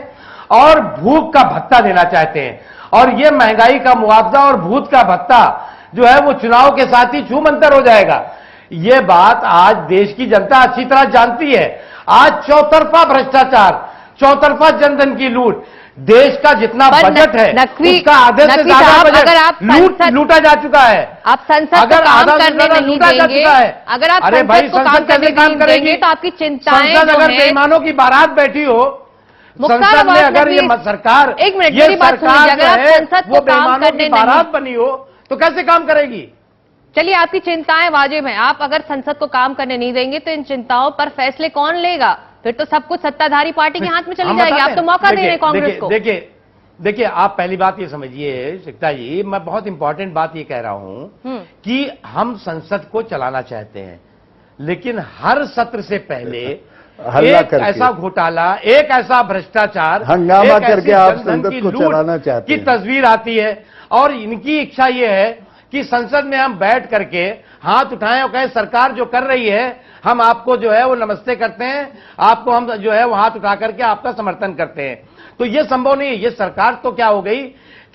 और भूख का भत्ता देना चाहते हैं। और ये महंगाई का मुआवजा और भूख का भत्ता जो है वो चुनाव के साथ ही छूमंतर हो जाएगा। ये बात आज देश की जनता अच्छी तरह जानती है। आज चौतरफा भ्रष्टाचार, चौतरफा जनधन की लूट, देश का जितना बजट है उसका आधे से ज्यादा बजट लूटा जा चुका है। आप संसद को काम करने नहीं देंगे, अगर आप संसद को काम करने नहीं देंगे तो आपकी चिंताएं संसद अगर बेईमानों की बारात बैठी हो, संसद में अगर ये सरकार, एक मिनट मेरी बात सुनिए, अगर आप संसद को काम करने बारात बनी हो तो कैसे काम करेगी? चलिए, आपकी चिंताएं वाजिब हैं। आप अगर संसद को काम करने नहीं देंगे तो इन चिंताओं पर फैसले कौन लेगा? फिर तो सब कुछ सत्ताधारी पार्टी के हाथ में चली जाएगी। आप तो मौका दे रहे हैं कांग्रेस को। देखिए, आप पहली बात ये समझिए शिक्षा जी, मैं बहुत इंपॉर्टेंट बात ये कह रहा हूं कि हम संसद को चलाना चाहते हैं, लेकिन हर सत्र से पहले एक ऐसा घोटाला, एक ऐसा भ्रष्टाचार, हंगामा करके आप संसद को चलाना चाहते हैं की तस्वीर आती है। और इनकी इच्छा ये है कि संसद में हम बैठ करके हाथ उठाएं और कहें सरकार जो कर रही है हम आपको जो है वो नमस्ते करते हैं, आपको हम जो है वो हाथ उठा करके आपका समर्थन करते हैं। तो ये संभव नहीं है। ये सरकार तो क्या हो गई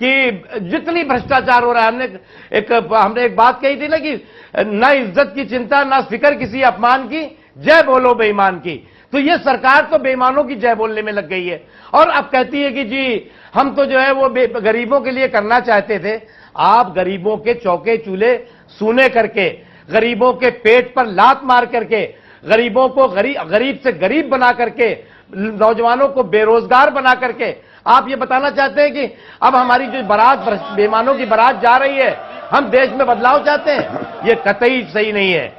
कि जितनी भ्रष्टाचार हो रहा है, हमने एक बात कही थी ना कि न इज्जत की चिंता, न फिक्र किसी अपमान की, जय बोलो बेईमान की। तो ये सरकार तो बेईमानों की जय बोलने में लग गई है और अब कहती है कि जी हम तो जो है वो गरीबों के लिए करना चाहते थे। आप गरीबों के चौके चूल्हे सूने करके, गरीबों के पेट पर लात मार करके, गरीबों को गरीब से गरीब बना करके, नौजवानों को बेरोजगार बना करके आप ये बताना चाहते हैं कि अब हमारी जो बारात बेईमानों की बारात जा रही है, हम देश में बदलाव चाहते हैं। ये कतई सही नहीं है।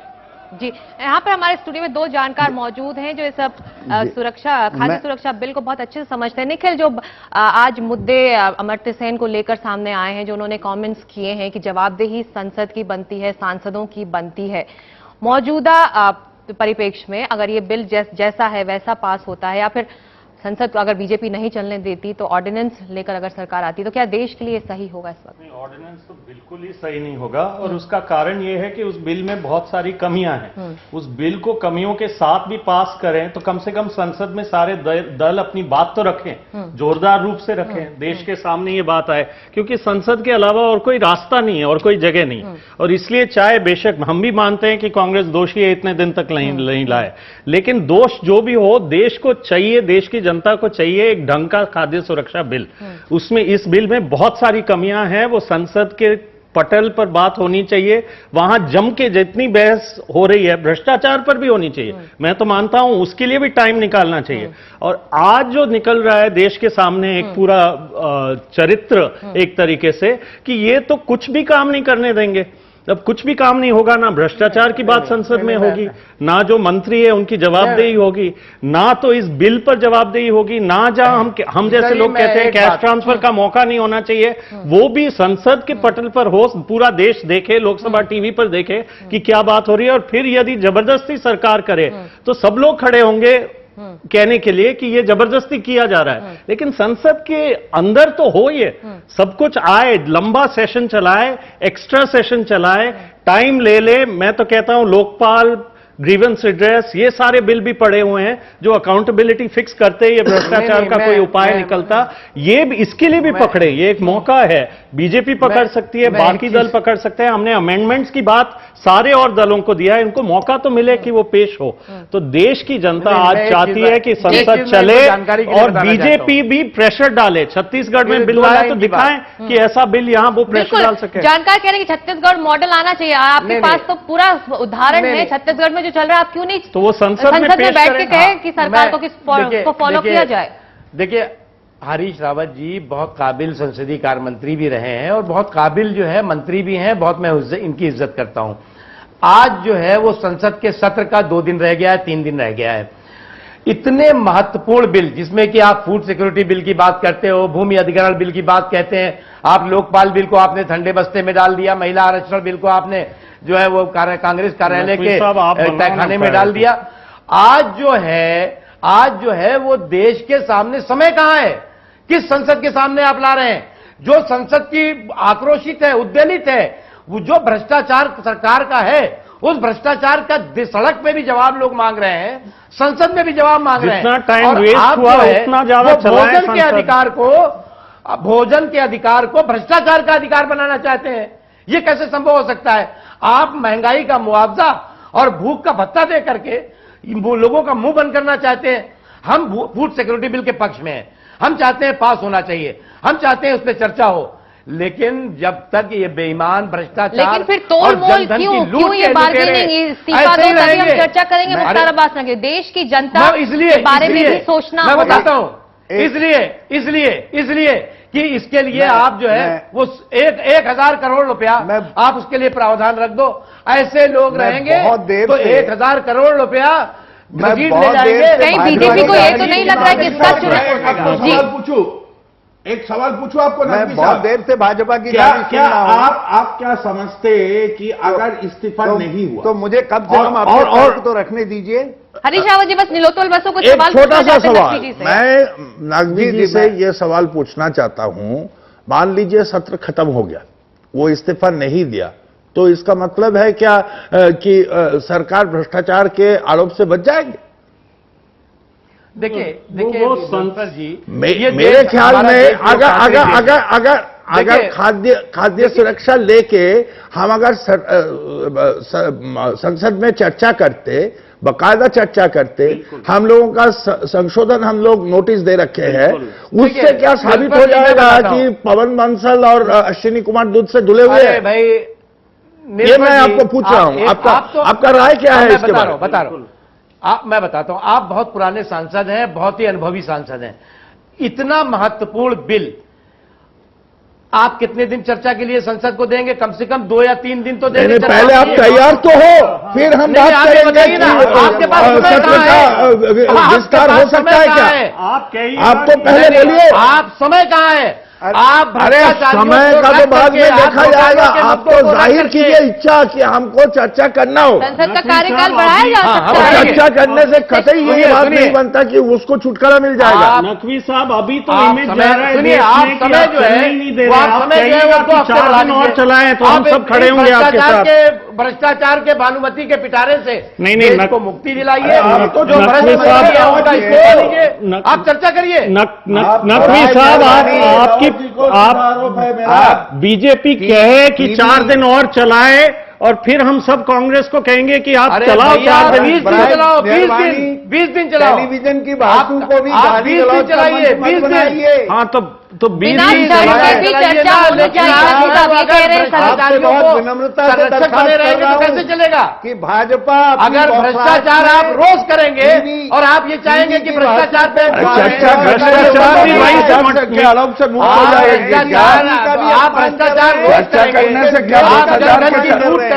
जी, यहाँ पर हमारे स्टूडियो में 2 जानकार मौजूद हैं जो इस खाद्य सुरक्षा बिल को बहुत अच्छे से समझते हैं। निखिल, जो आज मुद्दे अमर्त्य सेन को लेकर सामने आए हैं, जो उन्होंने कमेंट्स किए हैं कि जवाबदेही संसद की बनती है, सांसदों की बनती है, मौजूदा परिप्रेक्ष्य में अगर ये बिल जैसा है वैसा पास होता है या फिर संसद अगर बीजेपी नहीं चलने देती तो ऑर्डिनेंस लेकर अगर सरकार आती तो क्या देश के लिए सही होगा इस वक्त? नहीं, ऑर्डिनेंस तो बिल्कुल ही सही नहीं होगा और उसका कारण ये है कि उस बिल में बहुत सारी कमियां हैं। उस बिल को कमियों के साथ भी पास करें तो कम से कम संसद में सारे दल अपनी बात तो रखें, जोरदार रूप से रखें, देश के सामने ये बात आए, क्योंकि संसद के अलावा और कोई रास्ता नहीं है और कोई जगह नहीं। और इसलिए चाहे बेशक हम भी मानते हैं कि कांग्रेस दोषी है, इतने दिन तक नहीं लाए, लेकिन दोष जो भी हो, देश को चाहिए, देश की जनता को चाहिए एक ढंग का खाद्य सुरक्षा बिल। उसमें इस बिल में बहुत सारी कमियां हैं, वो संसद के पटल पर बात होनी चाहिए, वहां जम के जितनी बहस हो रही है भ्रष्टाचार पर भी होनी चाहिए। मैं तो मानता हूं उसके लिए भी टाइम निकालना चाहिए। और आज जो निकल रहा है देश के सामने एक पूरा चरित्र एक तरीके से कि ये तो कुछ भी काम नहीं करने देंगे। अब कुछ भी काम नहीं होगा, ना भ्रष्टाचार की बात संसद में होगी, ना जो मंत्री है उनकी जवाबदेही होगी, ना तो इस बिल पर जवाबदेही होगी, ना जहां हम जैसे लोग कहते हैं कैश ट्रांसफर का मौका नहीं होना चाहिए, वो भी संसद के पटल पर हो, पूरा देश देखे, लोकसभा टीवी पर देखे कि क्या बात हो रही है। और फिर यदि जबरदस्ती सरकार करे तो सब लोग खड़े होंगे कहने के लिए कि ये जबरदस्ती किया जा रहा है। लेकिन संसद के अंदर तो हो, ये सब कुछ आए, लंबा सेशन चलाए, एक्स्ट्रा सेशन चलाए, टाइम ले ले। मैं तो कहता हूं लोकपाल, ग्रीवेंस रिड्रेस, ये सारे बिल भी पड़े हुए हैं जो अकाउंटेबिलिटी फिक्स करते, ये भ्रष्टाचार का कोई उपाय निकलता, ये इसके लिए भी पकड़े। ये एक मौका है, बीजेपी पकड़ सकती है, बाकी दल पकड़ सकते हैं। हमने अमेंडमेंट्स की बात सारे और दलों को दिया है, इनको मौका तो मिले कि वो पेश हो। तो देश की जनता आज चाहती है कि संसद चले और बीजेपी भी प्रेशर डाले। छत्तीसगढ़ में बिल आया तो दिखाएं कि ऐसा बिल यहां वो प्रेशर डाल सके। जानकार कह रहे हैं कि छत्तीसगढ़ मॉडल आना चाहिए। आपके पास तो पूरा उदाहरण है छत्तीसगढ़ में चल रहा है, आप क्यों नहीं तो वो संसद में बैठ के कहे कि सरकार को फॉलो किया जाए। देखिए हरीश रावत जी बहुत काबिल संसदीय कार्य मंत्री भी रहे हैं और बहुत काबिल जो है मंत्री भी हैं, बहुत मैं इनकी इज्जत करता हूं। आज जो है वो संसद के सत्र का 2 दिन रह गया है, 3 दिन रह गया है। इतने महत्वपूर्ण बिल जिसमें कि आप फूड सिक्योरिटी बिल की बात करते हो, भूमि अधिग्रहण बिल की बात कहते हैं, आप लोकपाल बिल को आपने ठंडे बस्ते में डाल दिया, महिला आरक्षण बिल को आपने जो है वो कांग्रेस कार्यालय के तहखाने में डाल दिया। आज जो है वो देश के सामने समय कहां है, किस संसद के सामने आप ला रहे हैं? जो संसद की आक्रोशित है, उद्वेलित है, वो जो भ्रष्टाचार सरकार का है, उस भ्रष्टाचार का सड़क पे भी जवाब लोग मांग रहे हैं, संसद में भी जवाब मांग रहे हैं। जितना टाइम वेस्ट हुआ उतना ज्यादा भोजन के अधिकार को भ्रष्टाचार का अधिकार बनाना चाहते हैं। ये कैसे संभव हो सकता है? आप महंगाई का मुआवजा और भूख का भत्ता दे करके लोगों का मुंह बंद करना चाहते हैं। हम फूड सिक्योरिटी बिल के पक्ष में हैं, हम चाहते हैं पास होना चाहिए, हम चाहते हैं उस पर चर्चा हो, लेकिन जब तक ये बेईमान भ्रष्टाचार लेकिन फिर तोल मोल क्यों ये बार्गेनिंग, इस्तीफा दो तभी हम चर्चा करेंगे, मुख्तार अब्बास नकवी। देश की जनता के बारे में भी सोचना मैं बताता हूं, इसलिए कि इसके लिए आप जो है वो 1,000 करोड़ रुपया आप उसके लिए प्रावधान रख दो। ऐसे लोग रहेंगे तो 1,000 करोड़ रुपया ले जाएंगे। कहीं बीजेपी को ये तो नहीं लग रहा है कि इसका चुनाव एक सवाल पूछूं आपको, मैं बहुत देर से भाजपा की क्या आप क्या समझते कि अगर इस्तीफा नहीं हुआ तो मुझे कम से कम और तो रखने दीजिए। हरीश रावत जी बस नीलोत्पल बसों को एक छोटा सा सवाल मैं नकवी जी से ये सवाल पूछना चाहता हूं। मान लीजिए सत्र खत्म हो गया, वो इस्तीफा नहीं दिया, तो इसका मतलब है क्या कि सरकार भ्रष्टाचार के आरोप से बच जाएगी? देखिए वो संसद जी मेरे ख्याल में अगर खाद्य सुरक्षा लेके हम अगर संसद में चर्चा करते, बकायदा चर्चा करते, हम लोगों का संशोधन हम लोग नोटिस दे रखे हैं, उससे क्या साबित हो जाएगा कि पवन बंसल और अश्विनी कुमार दूध से धुले हुए हैं? भाई ये मैं आपको पूछ रहा हूं, आपका राय क्या है इसके बारे में? बता रहा हूं, मैं बताता हूं। आप बहुत पुराने सांसद हैं, बहुत ही अनुभवी सांसद हैं। इतना महत्वपूर्ण बिल आप कितने दिन चर्चा के लिए संसद को देंगे? कम से कम 2 या 3 दिन तो देंगे। पहले आप तैयार तो हो, फिर हम बात करेंगे। आपके पास विस्तार हो सकता है क्या? आप तो पहले बोलिए, आप समय कहां है? आप अरे समय का तो बाद में देखा जाएगा। आप तो जाहिर कीजिए इच्छा कि हमको चर्चा करना हो। संसद का कार्यकाल बढ़ाया जा सकता है। चर्चा करने से कतई ये बात नहीं बनता कि उसको छुटकारा मिल जाएगा। नकवी साहब अभी तो इमेज जा रहा है, आप समय जो है नहीं दे रहे, आप कहिएगा कि 4 दिन और चलाएं तो हम सब खड़े होंगे आपके साथ। भ्रष्टाचार के भानुमति के पिटारे से नहीं को मुक्ति दिलाइए। आप चर्चा करिए। नकवी साहब आप बीजेपी कहे कि 4 दिन और चलाए और फिर हम सब कांग्रेस को कहेंगे कि आप अरे चलाओ भैया, 4 दिन 20 दिन चलाओ, 20 दिन चलाओ। टेलीविजन की बातों को भी आप 20 दिन चलाइए, 20 दिन। हाँ तो 20 बिना दिन शर्त के भी चर्चा होनी चाहिए। आप ये कह रहे हैं आपसे बहुत विनम्रता से संरक्षक बने रहेंगे तो कैसे चलेगा? कि भाजपा अगर भ्रष्टाचार आप रोज करेंगे और आप ये चाहेंगे कि भ्रष्टाचार पे भ्रष्टाचार भी वही के आरोप से मुक्त हो जाएगी। आप भ्रष्टाचार चर्चा करने से क्या भ्रष्टाचार के आरोप से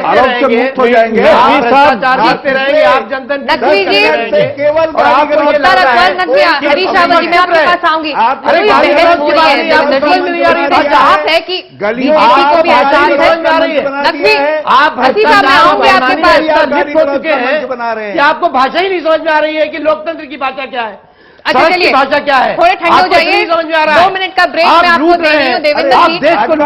मुक्त हो जाएंगे? भ्रष्टाचार करते रहेंगे, आप जनता नकवी जी केवल हरीश रावत जी, मैं आपके पास आऊंगी। साफ है कि बीजेपी को भी एहसास है। नकवी आप मैं आऊंगी आपके पास। हो चुके हैं कि आपको भाषा ही नहीं समझ में आ रही है कि लोकतंत्र की भाषा क्या है, अच्छा चलिए भाषा क्या है, थोड़े ठंडे हो जाइए। समझ में आ रहा है। 2 मिनट का ब्रेक मैं आपको दे रही हूँ देवेंद्र जी।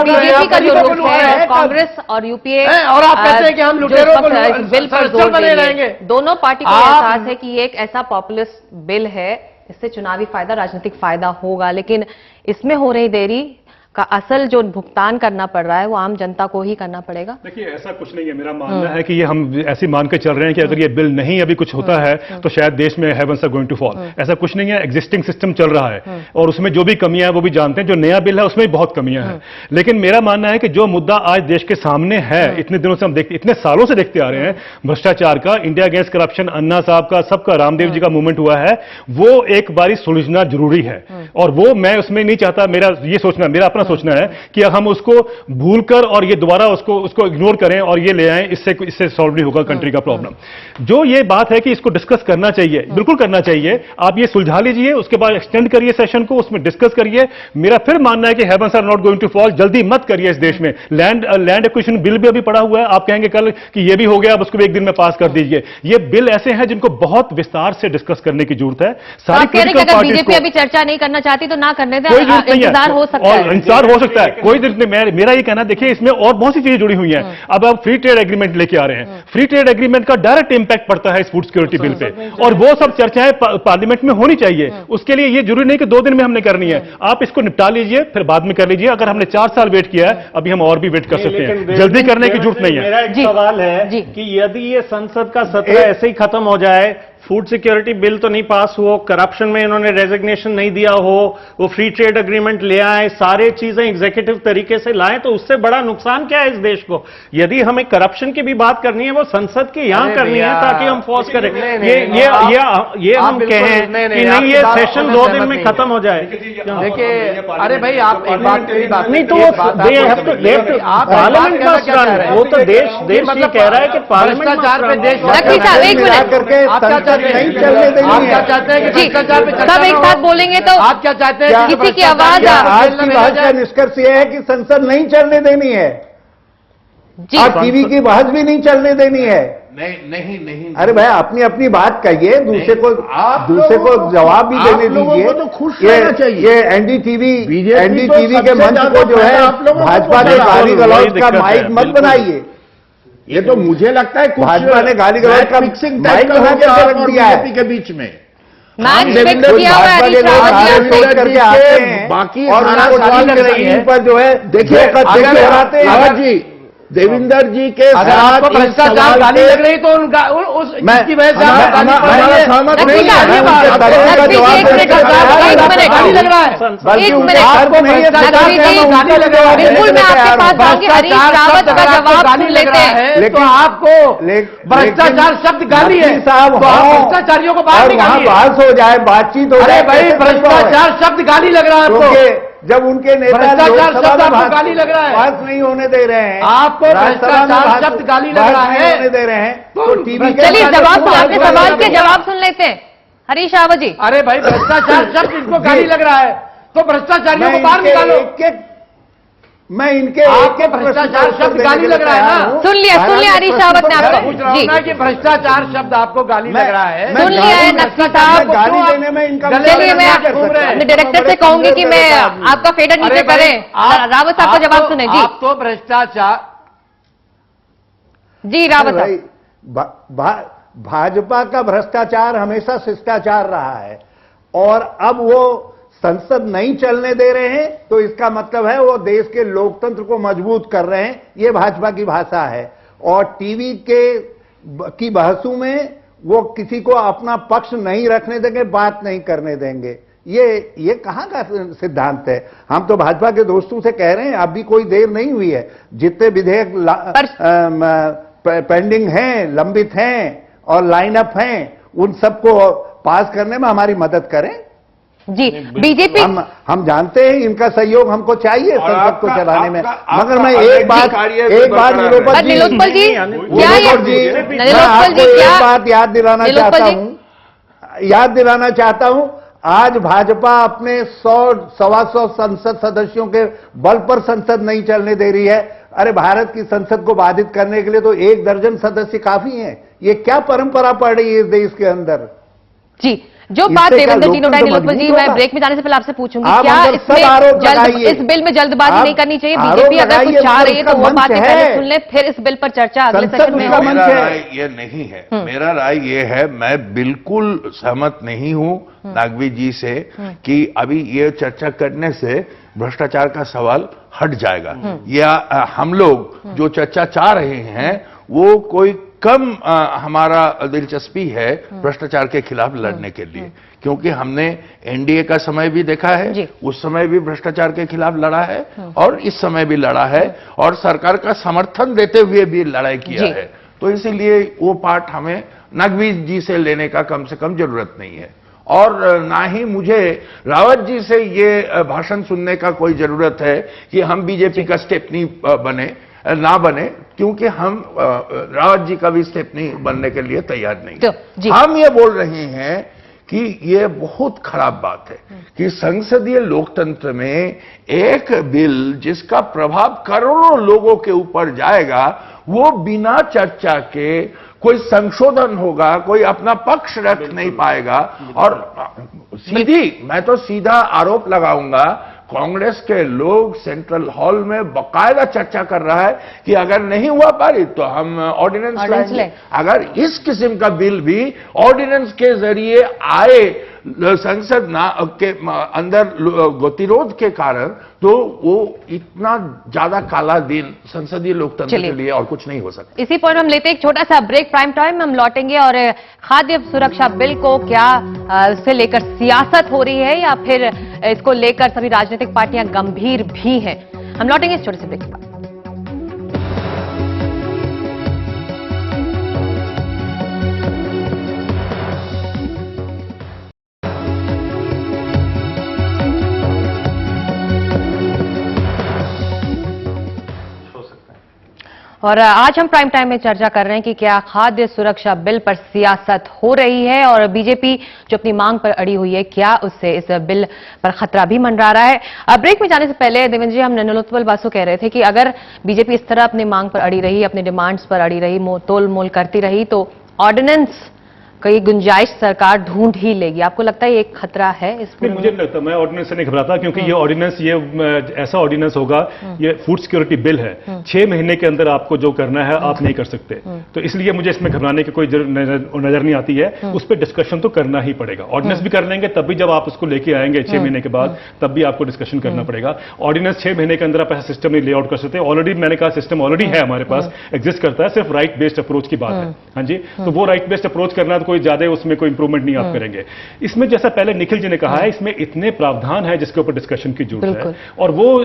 बीजेपी का जो रुख है, कांग्रेस और यूपीए और आप कहते हैं कि हम लुटेरों को बिल पर जोर बने दे रहेंगे। दोनों पार्टी को एहसास है कि ये एक ऐसा पॉपुलिस्ट बिल है, इससे चुनावी फायदा, राजनीतिक फायदा होगा, लेकिन इसमें हो रही देरी का असल जो भुगतान करना पड़ रहा है वो आम जनता को ही करना पड़ेगा। देखिए ऐसा कुछ नहीं है, मेरा मानना है कि ये हम ऐसी मान के चल रहे हैं कि अगर ये बिल नहीं अभी कुछ होता है तो शायद देश में heavens are going to fall. ऐसा कुछ नहीं है, एग्जिस्टिंग सिस्टम चल रहा है और उसमें जो भी कमियां हैं वो भी जानते हैं। जो नया बिल है उसमें भी बहुत कमियां हैं, लेकिन मेरा मानना है कि जो मुद्दा आज देश के सामने है, इतने दिनों से हम देखते, इतने सालों से देखते आ रहे हैं, भ्रष्टाचार का, इंडिया अगेंस्ट करप्शन, अन्ना साहब का, सबका, रामदेव जी का मूवमेंट हुआ है, वो एक बारी सुलझना जरूरी है। और वो मैं उसमें नहीं चाहता, मेरा ये सोचना, मेरा अपना सोचना है कि हम उसको भूलकर और ये दोबारा उसको इग्नोर करें और ये ले आएं, इससे सॉल्व नहीं होगा कंट्री का प्रॉब्लम। जो ये बात है कि इसको डिस्कस करना चाहिए, बिल्कुल करना चाहिए। आप ये सुलझा लीजिए, उसके बाद एक्सटेंड करिए सेशन को, उसमें डिस्कस करिए। मेरा फिर मानना है कि heavens are not going to fall. जल्दी मत करिए इस देश में। लैंड एक्विजिशन बिल भी अभी पड़ा हुआ है, आप कहेंगे कल कि ये भी हो गया, अब उसको भी एक दिन में पास कर दीजिए। ये बिल ऐसे हैं जिनको बहुत विस्तार से डिस्कस करने की जरूरत है। सारी पोलिटिकल पार्टीज बीजेपी अभी चर्चा नहीं करना चाहती तो ना करने दें, इंतजार हो सकता है। इंतजार हो सकता है, कोई जरूरत नहीं। मेरा ये कहना, देखिए इसमें और बहुत सी चीजें जुड़ी हुई हैं। अब आप फ्री ट्रेड एग्रीमेंट लेके आ रहे हैं, फ्री ट्रेड एग्रीमेंट का डायरेक्ट इंपैक्ट पड़ता है इस फूड सिक्योरिटी बिल पे, और वो सब चर्चाएं पार्लियामेंट में होनी चाहिए। उसके लिए ये जरूरी नहीं कि 2 दिन में हमने करनी है, आप इसको निपटा लीजिए, फिर बाद में कर लीजिए। अगर हमने 4 साल वेट किया है, अभी हम और भी वेट कर सकते हैं, जल्दी करने की जरूरत नहीं है। मेरा एक सवाल है कि यदि ये संसद का सत्र ऐसे ही खत्म हो जाए, फूड सिक्योरिटी बिल तो नहीं पास हो, करप्शन में इन्होंने रेजिग्नेशन नहीं दिया हो, वो फ्री ट्रेड एग्रीमेंट ले आए, सारे चीजें एग्जीक्यूटिव तरीके से लाएं, तो उससे बड़ा नुकसान क्या है इस देश को? यदि हमें करप्शन की भी बात करनी है, वो संसद के यहां करनी है ताकि हम फोर्स करें। ये हम कहें कि नहीं ये सेशन 2 दिन में खत्म हो जाए। देखिए, अरे भाई आप एक बात नहीं तो पार्लियामेंट मस्ट रन, वो तो देश मतलब कह रहा है कि भ्रष्टाचार पे देश करके नहीं चलने देंगे। आप क्या चाहते हैं कि भ्रष्टाचार पे सब एक साथ बोलेंगे तो आप क्या चाहते हैं? किसी की आवाज आज की बहस का निष्कर्ष यह है कि संसद नहीं चलने देनी है और टीवी की बहस भी नहीं चलने देनी है। नहीं अरे भाई अपनी अपनी बात कहिए, दूसरे को जवाब भी देने दीजिए। तो खुश रहना चाहिए। ये एनडीटीवी के मंच को जो है भाजपा के गाली गलौज का माइक मत बनाइए। ये तो मुझे लगता है भाजपा ने गाली गलौज का मिक्सिंग टाइप का बीजेपी के बीच में बाकी और पर जो है देखिए जी देवेंद्र जी के साथ भ्रष्टाचार गाली लग रही तो उसकी वजह से बिल्कुल मैं आपके पास जाऊंगी। हरीश रावत का जवाब सुन लेते हैं। लेकिन आपको भ्रष्टाचार शब्द गाली है साहब, भ्रष्टाचारियों को बाहर निकालिए, बहस हो जाए, बातचीत हो जाए। भाई भ्रष्टाचार शब्द गाली लग रहा है आपको, जब उनके नेता भ्रष्टाचार शब्द आपको गाली लग रहा है, बात नहीं होने दे रहे हैं, आपको भ्रष्टाचार शब्द गाली लग रहा है, होने दे रहे हैं तो टीवी चलिए जवाब आपके सवाल के जवाब सुन लेते हैं हरीश रावत जी। अरे भाई भ्रष्टाचार शब्द इनको गाली लग रहा है तो भ्रष्टाचारियों को बाहर निकालो। मैं इनके आपके भ्रष्टाचार शब्द गाली लग रहा है ना, सुन लिया हरीश रावत ने आपको पूछ रहा हूं ना कि भ्रष्टाचार शब्द आपको गाली लग रहा है, सुन लिया है नकवी साहब। गाली देने में इनका चलिए मैं अपने डायरेक्टर से कहूंगी कि मैं आपका फेडर नीचे करें, रावत साहब को जवाब सुने जी। आप तो भ्रष्टाचार जी रावत साहब, भाजपा का भ्रष्टाचार हमेशा शिष्टाचार रहा है और अब वो संसद नहीं चलने दे रहे हैं तो इसका मतलब है वो देश के लोकतंत्र को मजबूत कर रहे हैं। ये भाजपा की भाषा है और टीवी की बहसों में वो किसी को अपना पक्ष नहीं रखने देंगे, बात नहीं करने देंगे। ये कहां का सिद्धांत है? हम तो भाजपा के दोस्तों से कह रहे हैं, अभी कोई देर नहीं हुई है, जितने विधेयक पेंडिंग हैं, लंबित हैं और लाइनअप हैं, उन सबको पास करने में हमारी मदद करें। जी, बीजेपी हम जानते हैं इनका सहयोग हमको चाहिए संसद को चलाने में, मगर मैं एक बात नीलोत्पल जी, एक बात याद दिलाना चाहता हूं। आज भाजपा अपने 100-125 संसद सदस्यों के बल पर संसद नहीं चलने दे रही है। अरे भारत की संसद को बाधित करने के लिए तो 1 दर्जन सदस्य काफी हैं। ये क्या परंपरा पड़ रही है इस देश के अंदर? जी, जो बात देवेंद्र जी ने उठाई, नीलोत्पल जी, मैं ब्रेक में जाने से पहले आपसे पूछूंगी, क्या इस बिल में जल्दबाजी नहीं करनी चाहिए? बीजेपी अगर कुछ चाह रही है तो वो बातें पहले सुन ले, फिर इस बिल पर चर्चा अगले सेशन में हो। मेरा राय ये नहीं है, मेरा राय ये है, मैं बिल्कुल सहमत नहीं हूं नागवी जी से कि अभी ये चर्चा करने से भ्रष्टाचार का सवाल हट जाएगा, या हम लोग जो चर्चा चाह रहे हैं वो कोई कम हमारा दिलचस्पी है भ्रष्टाचार के खिलाफ लड़ने के लिए, क्योंकि हमने एनडीए का समय भी देखा है, उस समय भी भ्रष्टाचार के खिलाफ लड़ा है और इस समय भी लड़ा है और सरकार का समर्थन देते हुए भी लड़ाई किया है। तो इसीलिए वो पार्ट हमें नकवी जी से लेने का कम से कम जरूरत नहीं है, और ना ही मुझे रावत जी से ये भाषण सुनने का कोई जरूरत है कि हम बीजेपी का स्टेपनी ना बने, क्योंकि हम रावत जी का भी स्टेपनी बनने के लिए तैयार नहीं। हम ये बोल रहे हैं कि ये बहुत खराब बात है कि संसदीय लोकतंत्र में एक बिल जिसका प्रभाव करोड़ों लोगों के ऊपर जाएगा, वो बिना चर्चा के कोई संशोधन होगा, कोई अपना पक्ष रख नहीं पाएगा। और मैं तो सीधा आरोप लगाऊंगा, कांग्रेस के लोग सेंट्रल हॉल में बकायदा चर्चा कर रहा है कि अगर नहीं हुआ पारित तो हम ऑर्डिनेंस लाएंगे। अगर इस किस्म का बिल भी ऑर्डिनेंस के जरिए आए संसद के अंदर गतिरोध के कारण, तो वो इतना ज्यादा काला दिन संसदीय लोकतंत्र के लिए और कुछ नहीं हो सकता। इसी पॉइंट हम लेते हैं एक छोटा सा ब्रेक, प्राइम टाइम में हम लौटेंगे और खाद्य सुरक्षा बिल को क्या से लेकर सियासत हो रही है या फिर इसको लेकर सभी राजनीतिक पार्टियां गंभीर भी हैं। हम लौटेंगे इस छोटे से ब्रेक के बाद। और आज हम प्राइम टाइम में चर्चा कर रहे हैं कि क्या खाद्य सुरक्षा बिल पर सियासत हो रही है और बीजेपी जो अपनी मांग पर अड़ी हुई है, क्या उससे इस बिल पर खतरा भी मंडरा रहा है। ब्रेक में जाने से पहले देवेंद्र जी, हम नीलोत्पल बासु कह रहे थे कि अगर बीजेपी इस तरह अपनी मांग पर अड़ी रही, अपने डिमांड्स पर अड़ी रही, तोल मोल करती रही, तो ऑर्डिनेंस कई गुंजाइश सरकार ढूंढ ही लेगी। आपको लगता है ये एक खतरा है इस मुझे नहीं लगता, मैं ऑर्डिनेंस से नहीं घबराता, क्योंकि ये ऑर्डिनेंस ऐसा ऑर्डिनेंस होगा, ये फूड सिक्योरिटी बिल है, 6 महीने के अंदर आपको जो करना है आप नहीं कर सकते, तो इसलिए मुझे इसमें घबराने की कोई नजर नहीं आती है। उस पर डिस्कशन तो करना ही पड़ेगा, ऑर्डिनेंस भी कर लेंगे तब भी जब आप उसको लेके आएंगे 6 महीने के बाद, तब भी आपको डिस्कशन करना पड़ेगा। ऑर्डिनेंस 6 महीने के अंदर आप ऐसा सिस्टम नहीं लेआउट कर सकते। ऑलरेडी मैंने कहा सिस्टम ऑलरेडी है हमारे पास, एग्जिस्ट करता है, सिर्फ राइट बेस्ड अप्रोच की बात है। हाँ जी, तो वो राइट बेस्ड अप्रोच करना तो कोई ज्यादा उसमें इंप्रूवमेंट नहीं आप करेंगे। इसमें जैसा पहले निखिल जी ने कहा है, इसमें इतने प्रावधान है जिसके ऊपर डिस्कशन की जरूरत है, और वो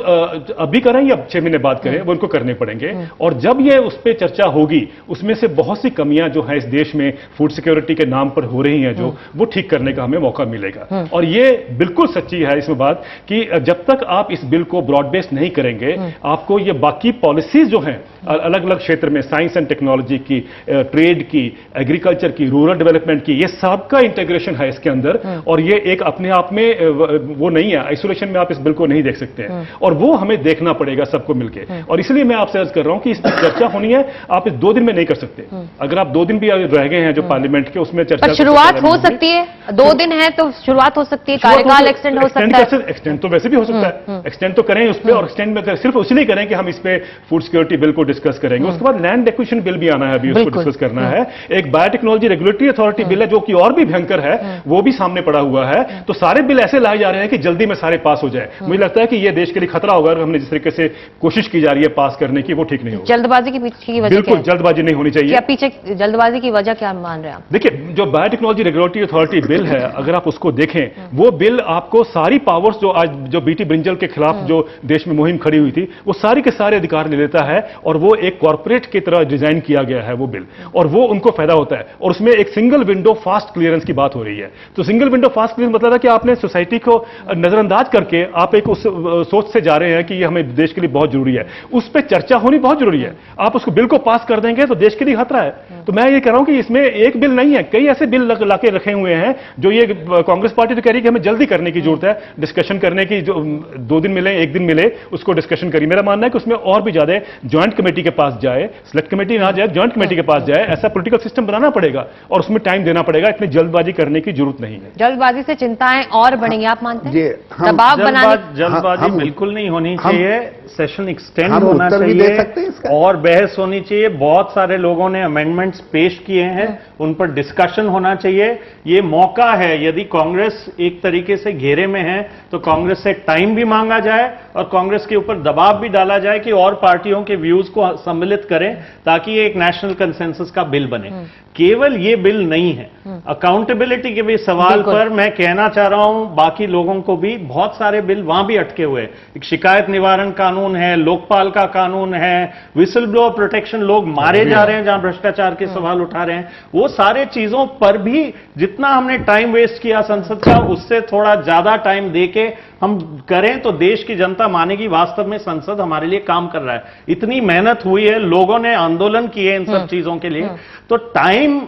अभी करें या 6 महीने बाद करें, वो उनको करने पड़ेंगे। और जब ये उस पर चर्चा होगी, उसमें से बहुत सी कमियां जो है इस देश में फूड सिक्योरिटी के नाम पर हो रही हैं, जो वो ठीक करने का हमें मौका मिलेगा। और ये बिल्कुल सच्ची है इसमें बात कि जब तक आप इस बिल को ब्रॉड बेस्ड नहीं करेंगे, आपको ये बाकी पॉलिसीज जो हैं अलग अलग क्षेत्र में, साइंस एंड टेक्नोलॉजी की, ट्रेड की, एग्रीकल्चर की, रूरल डेवलपमेंट की, ये सबका इंटीग्रेशन है इसके अंदर। और ये एक अपने आप में वो नहीं है, आइसोलेशन में आप इस बिल को नहीं देख सकते हैं, और वो हमें देखना पड़ेगा सबको मिलके। और इसलिए मैं आपसे अर्ज कर रहा हूं कि इस पर चर्चा होनी है, आप इस 2 दिन में नहीं कर सकते। अगर आप 2 दिन भी रह गए हैं जो पार्लियामेंट के, उसमें चर्चा शुरुआत हो सकती है, 2 दिन है तो शुरुआत हो सकती है, कार्यकाल एक्सटेंड हो सकता है, एक्सटेंड तो वैसे भी हो सकता है, एक्सटेंड तो करें उस पर, और एक्सटेंड में सिर्फ इसलिए करें कि हम इस पे फूड सिक्योरिटी बिल को डिस्कस करेंगे। उसके बाद लैंड एक्विजिशन बिल भी आना है, अभी उसको डिस्कस करना है। एक बायोटेक्नोलॉजी रेगुलेटरी अथॉरिटी बिल है जो कि और भी भयंकर है, वो भी सामने पड़ा हुआ है। तो सारे बिल ऐसे लाए जा रहे हैं कि जल्दी में सारे पास हो जाए। मुझे लगता है कि ये देश के लिए खतरा होगा। अगर हमने जिस तरीके से कोशिश की जा रही है पास करने की, वो ठीक नहीं होगा। जल्दबाजी की पीछे की वजह बिल्कुल जल्दबाजी नहीं होनी चाहिए। क्या पीछे जल्दबाजी की वजह क्या मान रहे हैं आप? देखिए, जो बायोटेक्नोलॉजी रेगुलेटरी अथॉरिटी बिल है, अगर आप उसको देखें, वो बिल आपको सारी पावर्स जो आज जो बीटी ब्रिंजल के खिलाफ जो देश में मुहिम खड़ी हुई थी, वो सारे के सारे अधिकार ले लेता है और वो एक कॉर्पोरेट की तरह डिजाइन किया गया है वो बिल, और वो उनको फायदा होता है। और उसमें एक सिंगल विंडो फास्ट क्लियरेंस की बात हो रही है। तो सिंगल विंडो फास्ट क्लियरेंस मतलब है कि आपने सोसाइटी को नजरअंदाज करके आप एक उस सोच से जा रहे हैं कि ये हमें देश के लिए बहुत जरूरी है, उस पर चर्चा होनी बहुत जरूरी है। आप उसको बिल को पास कर देंगे तो देश के लिए खतरा है। तो मैं ये कह रहा हूं कि इसमें एक बिल नहीं है, कई ऐसे बिल लाके रखे हुए हैं जो ये कांग्रेस पार्टी तो कह रही है कि हमें जल्दी करने की जरूरत है, डिस्कशन करने की, जो 2 दिन मिले 1 दिन मिले उसको डिस्कशन करिए। मेरा मानना है कि उसमें और भी ज्यादा ज्वाइंट कमेटी के पास जाए, सिलेक्ट कमेटी ना जाए, ज्वाइंट कमेटी के पास जाए, ऐसा पॉलिटिकल सिस्टम बनाना पड़ेगा और उसमें टाइम देना पड़ेगा। इतनी जल्दबाजी करने की जरूरत नहीं है। जल्दबाजी से चिंताएं और बढ़ेंगी, आप मानते हैं? दबाव बनाने जल्दबाजी बिल्कुल नहीं होनी चाहिए। सेशन एक्सटेंड होना चाहिए और बहस होनी चाहिए। बहुत सारे लोगों ने अमेंडमेंट्स पेश किए हैं, उन पर डिस्कशन होना चाहिए। ये मौका है, यदि कांग्रेस एक तरीके से घेरे में है तो कांग्रेस से टाइम भी मांगा जाए और कांग्रेस के ऊपर दबाव भी डाला जाए कि और पार्टियों के व्यूज को सम्मिलित करें ताकि ये एक नेशनल कंसेंसस का बिल बने। केवल ये बिल नहीं है, अकाउंटेबिलिटी के भी सवाल पर मैं कहना चाह रहा हूं बाकी लोगों को भी, बहुत सारे बिल वहां भी अटके हुए हैं। एक शिकायत निवारण कानून है, लोकपाल का कानून है, विसल ब्लोअर प्रोटेक्शन, लोग मारे जा रहे हैं जहां भ्रष्टाचार के सवाल उठा रहे हैं, वो सारे चीजों पर भी जितना हमने टाइम वेस्ट किया संसद का, उससे थोड़ा ज्यादा टाइम देके हम करें तो देश की जनता मानेगी वास्तव में संसद हमारे लिए काम कर रहा है। इतनी मेहनत हुई है, लोगों ने आंदोलन किए इन सब चीजों के लिए, तो टाइम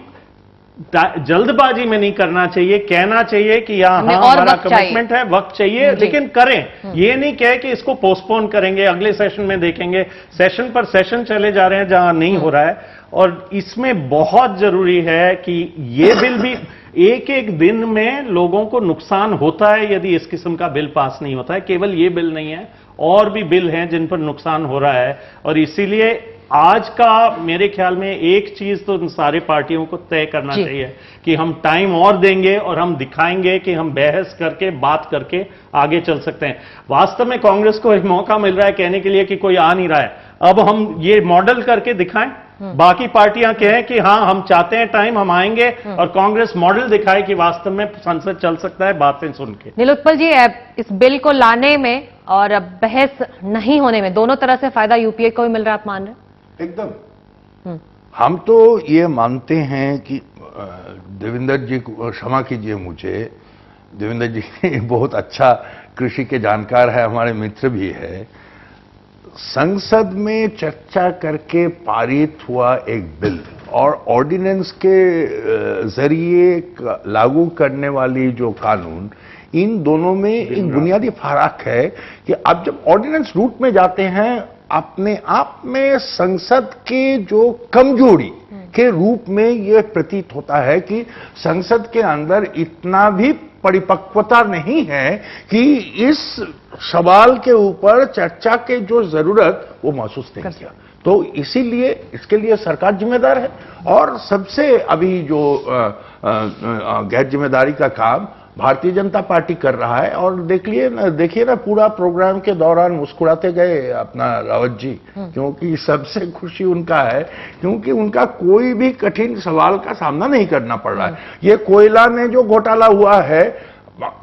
जल्दबाजी में नहीं करना चाहिए। कहना चाहिए कि हाँ हमारा कमिटमेंट है, वक्त चाहिए, लेकिन करें। ये नहीं कहे कि इसको पोस्टपोन करेंगे, अगले सेशन में देखेंगे। सेशन पर सेशन चले जा रहे हैं जहां नहीं हो रहा है। और इसमें बहुत जरूरी है कि ये बिल भी एक एक दिन में लोगों को नुकसान होता है यदि इस किस्म का बिल पास नहीं होता है। केवल ये बिल नहीं है, और भी बिल हैं जिन पर नुकसान हो रहा है। और इसीलिए आज का मेरे ख्याल में एक चीज तो सारे पार्टियों को तय करना चाहिए कि हम टाइम और देंगे और हम दिखाएंगे कि हम बहस करके बात करके आगे चल सकते हैं। वास्तव में कांग्रेस को एक मौका मिल रहा है कहने के लिए कि कोई आ नहीं रहा है, अब हम ये मॉडल करके दिखाएं। बाकी पार्टियां कहें कि हाँ हम चाहते हैं टाइम, हम आएंगे, और कांग्रेस मॉडल दिखाए कि वास्तव में संसद चल सकता है बातें सुन के। नीलोत्पल जी, इस बिल को लाने में और बहस नहीं होने में दोनों तरह से फायदा यूपीए को ही मिल रहा है, आप मान रहे? एकदम। हम तो ये मानते हैं कि देवेंद्र जी को क्षमा कीजिए मुझे, देवेंद्र जी बहुत अच्छा कृषि के जानकार है, हमारे मित्र भी है। संसद में चर्चा करके पारित हुआ एक बिल और ऑर्डिनेंस के जरिए लागू करने वाली जो कानून, इन दोनों में एक बुनियादी फर्क है कि आप जब ऑर्डिनेंस रूट में जाते हैं अपने आप में संसद के जो कमजोरी के रूप में यह प्रतीत होता है कि संसद के अंदर इतना भी परिपक्वता नहीं है कि इस सवाल के ऊपर चर्चा के जो जरूरत वो महसूस नहीं किया। तो इसीलिए इसके लिए सरकार जिम्मेदार है। और सबसे अभी जो गैर जिम्मेदारी का काम भारतीय जनता पार्टी कर रहा है। और देखिए ना पूरा प्रोग्राम के दौरान मुस्कुराते गए अपना रावत जी, क्योंकि सबसे खुशी उनका है क्योंकि उनका कोई भी कठिन सवाल का सामना नहीं करना पड़ रहा है। ये कोयला में जो घोटाला हुआ है,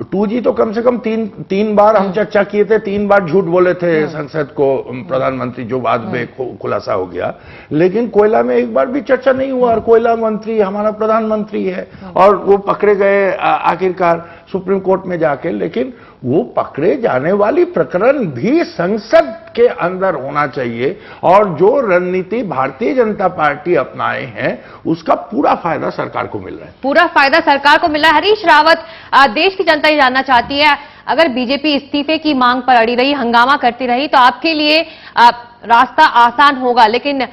2G तो कम से कम तीन बार हम चर्चा किए थे, 3 बार झूठ बोले थे संसद को प्रधानमंत्री, जो बाद में खुलासा हो गया। लेकिन कोयला में एक बार भी चर्चा नहीं हुआ और कोयला मंत्री हमारा प्रधानमंत्री है और वो पकड़े गए आखिरकार सुप्रीम कोर्ट में जाके। लेकिन वो पकड़े जाने वाली प्रकरण भी संसद के अंदर होना चाहिए और जो रणनीति भारतीय जनता पार्टी अपनाए हैं उसका पूरा फायदा सरकार को मिल रहा है। पूरा फायदा सरकार को मिल रहा है। हरीश रावत, देश की जनता ये जानना चाहती है, अगर बीजेपी इस्तीफे की मांग पर अड़ी रही, हंगामा करती रही, तो आपके लिए रास्ता आसान होगा। लेकिन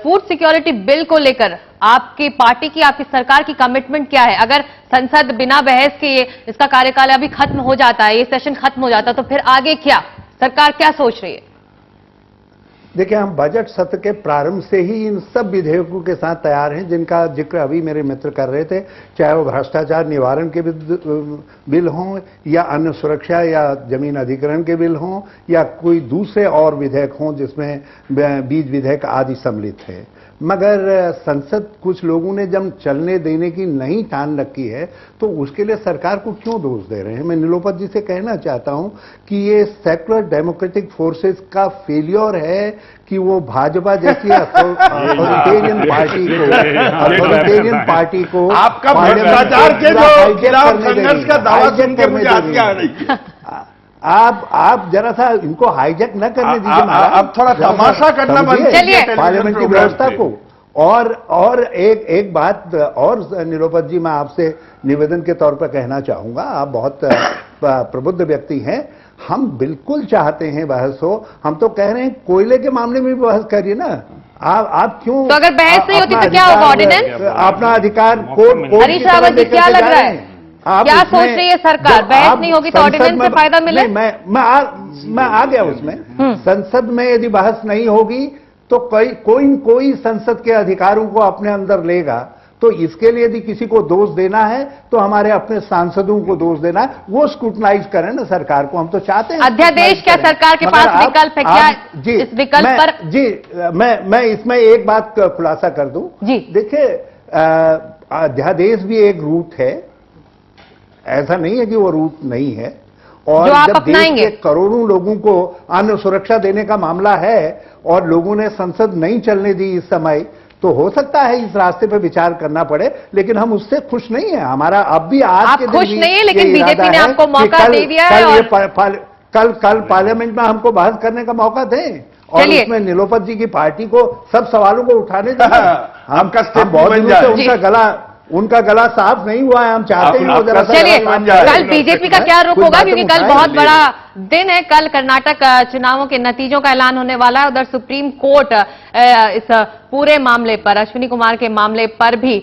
फूड सिक्योरिटी बिल को लेकर आपकी पार्टी की, आपकी सरकार की कमिटमेंट क्या है? अगर संसद बिना बहस के इसका कार्यकाल अभी खत्म हो जाता है, ये सेशन खत्म हो जाता है, तो फिर आगे क्या, सरकार क्या सोच रही है? देखिए, हम बजट सत्र के प्रारंभ से ही इन सब विधेयकों के साथ तैयार हैं जिनका जिक्र अभी मेरे मित्र कर रहे थे, चाहे वो भ्रष्टाचार निवारण के बिल हों या अन्य सुरक्षा या जमीन अधिग्रहण के बिल हों या कोई दूसरे और विधेयक हों जिसमें बीज विधेयक आदि सम्मिलित है। मगर संसद कुछ लोगों ने जब चलने देने की नहीं ठान रखी है तो उसके लिए सरकार को क्यों दोष दे रहे हैं? मैं नीलोपत जी से कहना चाहता हूं कि ये सेकुलर डेमोक्रेटिक फोर्सेस का फेलियर है कि वो भाजपा जैसी अथॉरिटेरियन पार्टी को आपका भ्रष्टाचार के जो खिलाफ संघर्ष का दावा सुन के मुझे हंसी आ रही है। आप जरा सा इनको हाईजैक न करने दीजिए महाराज। अब थोड़ा तमाशा करना बंद कीजिए पार्लियामेंट की व्यवस्था को। और एक बात और नीलोपत जी मैं आपसे निवेदन के तौर पर कहना चाहूंगा, आप बहुत प्रबुद्ध व्यक्ति हैं, हम बिल्कुल चाहते हैं बहस हो। हम तो कह रहे हैं कोयले के मामले में भी बहस करिए ना। आप क्यों? तो अगर बहस नहीं होती तो क्या होगा? ऑर्डिनेंस अपना अधिकार कोर्ट हरीश रावत जी, क्या लग रहा है? क्या सोच रही है सरकार? बहस नहीं होगी तो ऑर्डिनेंस से फायदा मिले? मैं आ गया उसमें। संसद में यदि बहस नहीं होगी तो कोई संसद के अधिकारों को अपने अंदर लेगा। तो इसके लिए यदि किसी को दोष देना है तो हमारे अपने सांसदों को दोष देना है, वो स्क्रूटनाइज करें ना सरकार को। हम तो चाहते हैं अध्यादेश क्या सरकार के पास विकल्प है क्या? इस विकल्प पर जी मैं इसमें एक बात खुलासा कर दूं जी। देखिए, अध्यादेश भी एक रूट है, ऐसा नहीं है कि वो रूट नहीं है। और जब देश के करोड़ों लोगों को अन्न सुरक्षा देने का मामला है और लोगों ने संसद नहीं चलने दी इस समय, तो हो सकता है इस रास्ते पर विचार करना पड़े, लेकिन हम उससे खुश नहीं है। हमारा अब भी आज के दिन खुश नहीं है, लेकिन बीजेपी ने आपको मौका दे दिया है। कल पार्लियामेंट में हमको बहस करने का मौका दें और उसमें नीलोपत जी की पार्टी को सब सवालों को उठाने दें। हम बहुत दिनों से उनका गला साफ नहीं हुआ है, हम चाहते हैं। चलिए, कल बीजेपी का क्या रुख होगा, क्योंकि कल बहुत बड़ा दिन है। कल कर्नाटक चुनावों के नतीजों का ऐलान होने वाला है। उधर सुप्रीम कोर्ट इस पूरे मामले पर, अश्विनी कुमार के मामले पर भी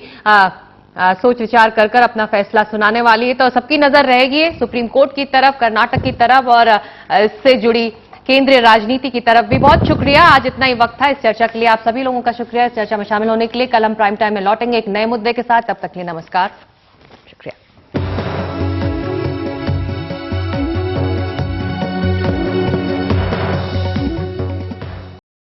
सोच विचार कर अपना फैसला सुनाने वाली है। तो सबकी नजर रहेगी सुप्रीम कोर्ट की तरफ, कर्नाटक की तरफ और इससे जुड़ी केंद्रीय राजनीति की तरफ भी। बहुत शुक्रिया, आज इतना ही वक्त था इस चर्चा के लिए। आप सभी लोगों का शुक्रिया इस चर्चा में शामिल होने के लिए। कल हम प्राइम टाइम में लौटेंगे एक नए मुद्दे के साथ। तब तक के लिए नमस्कार।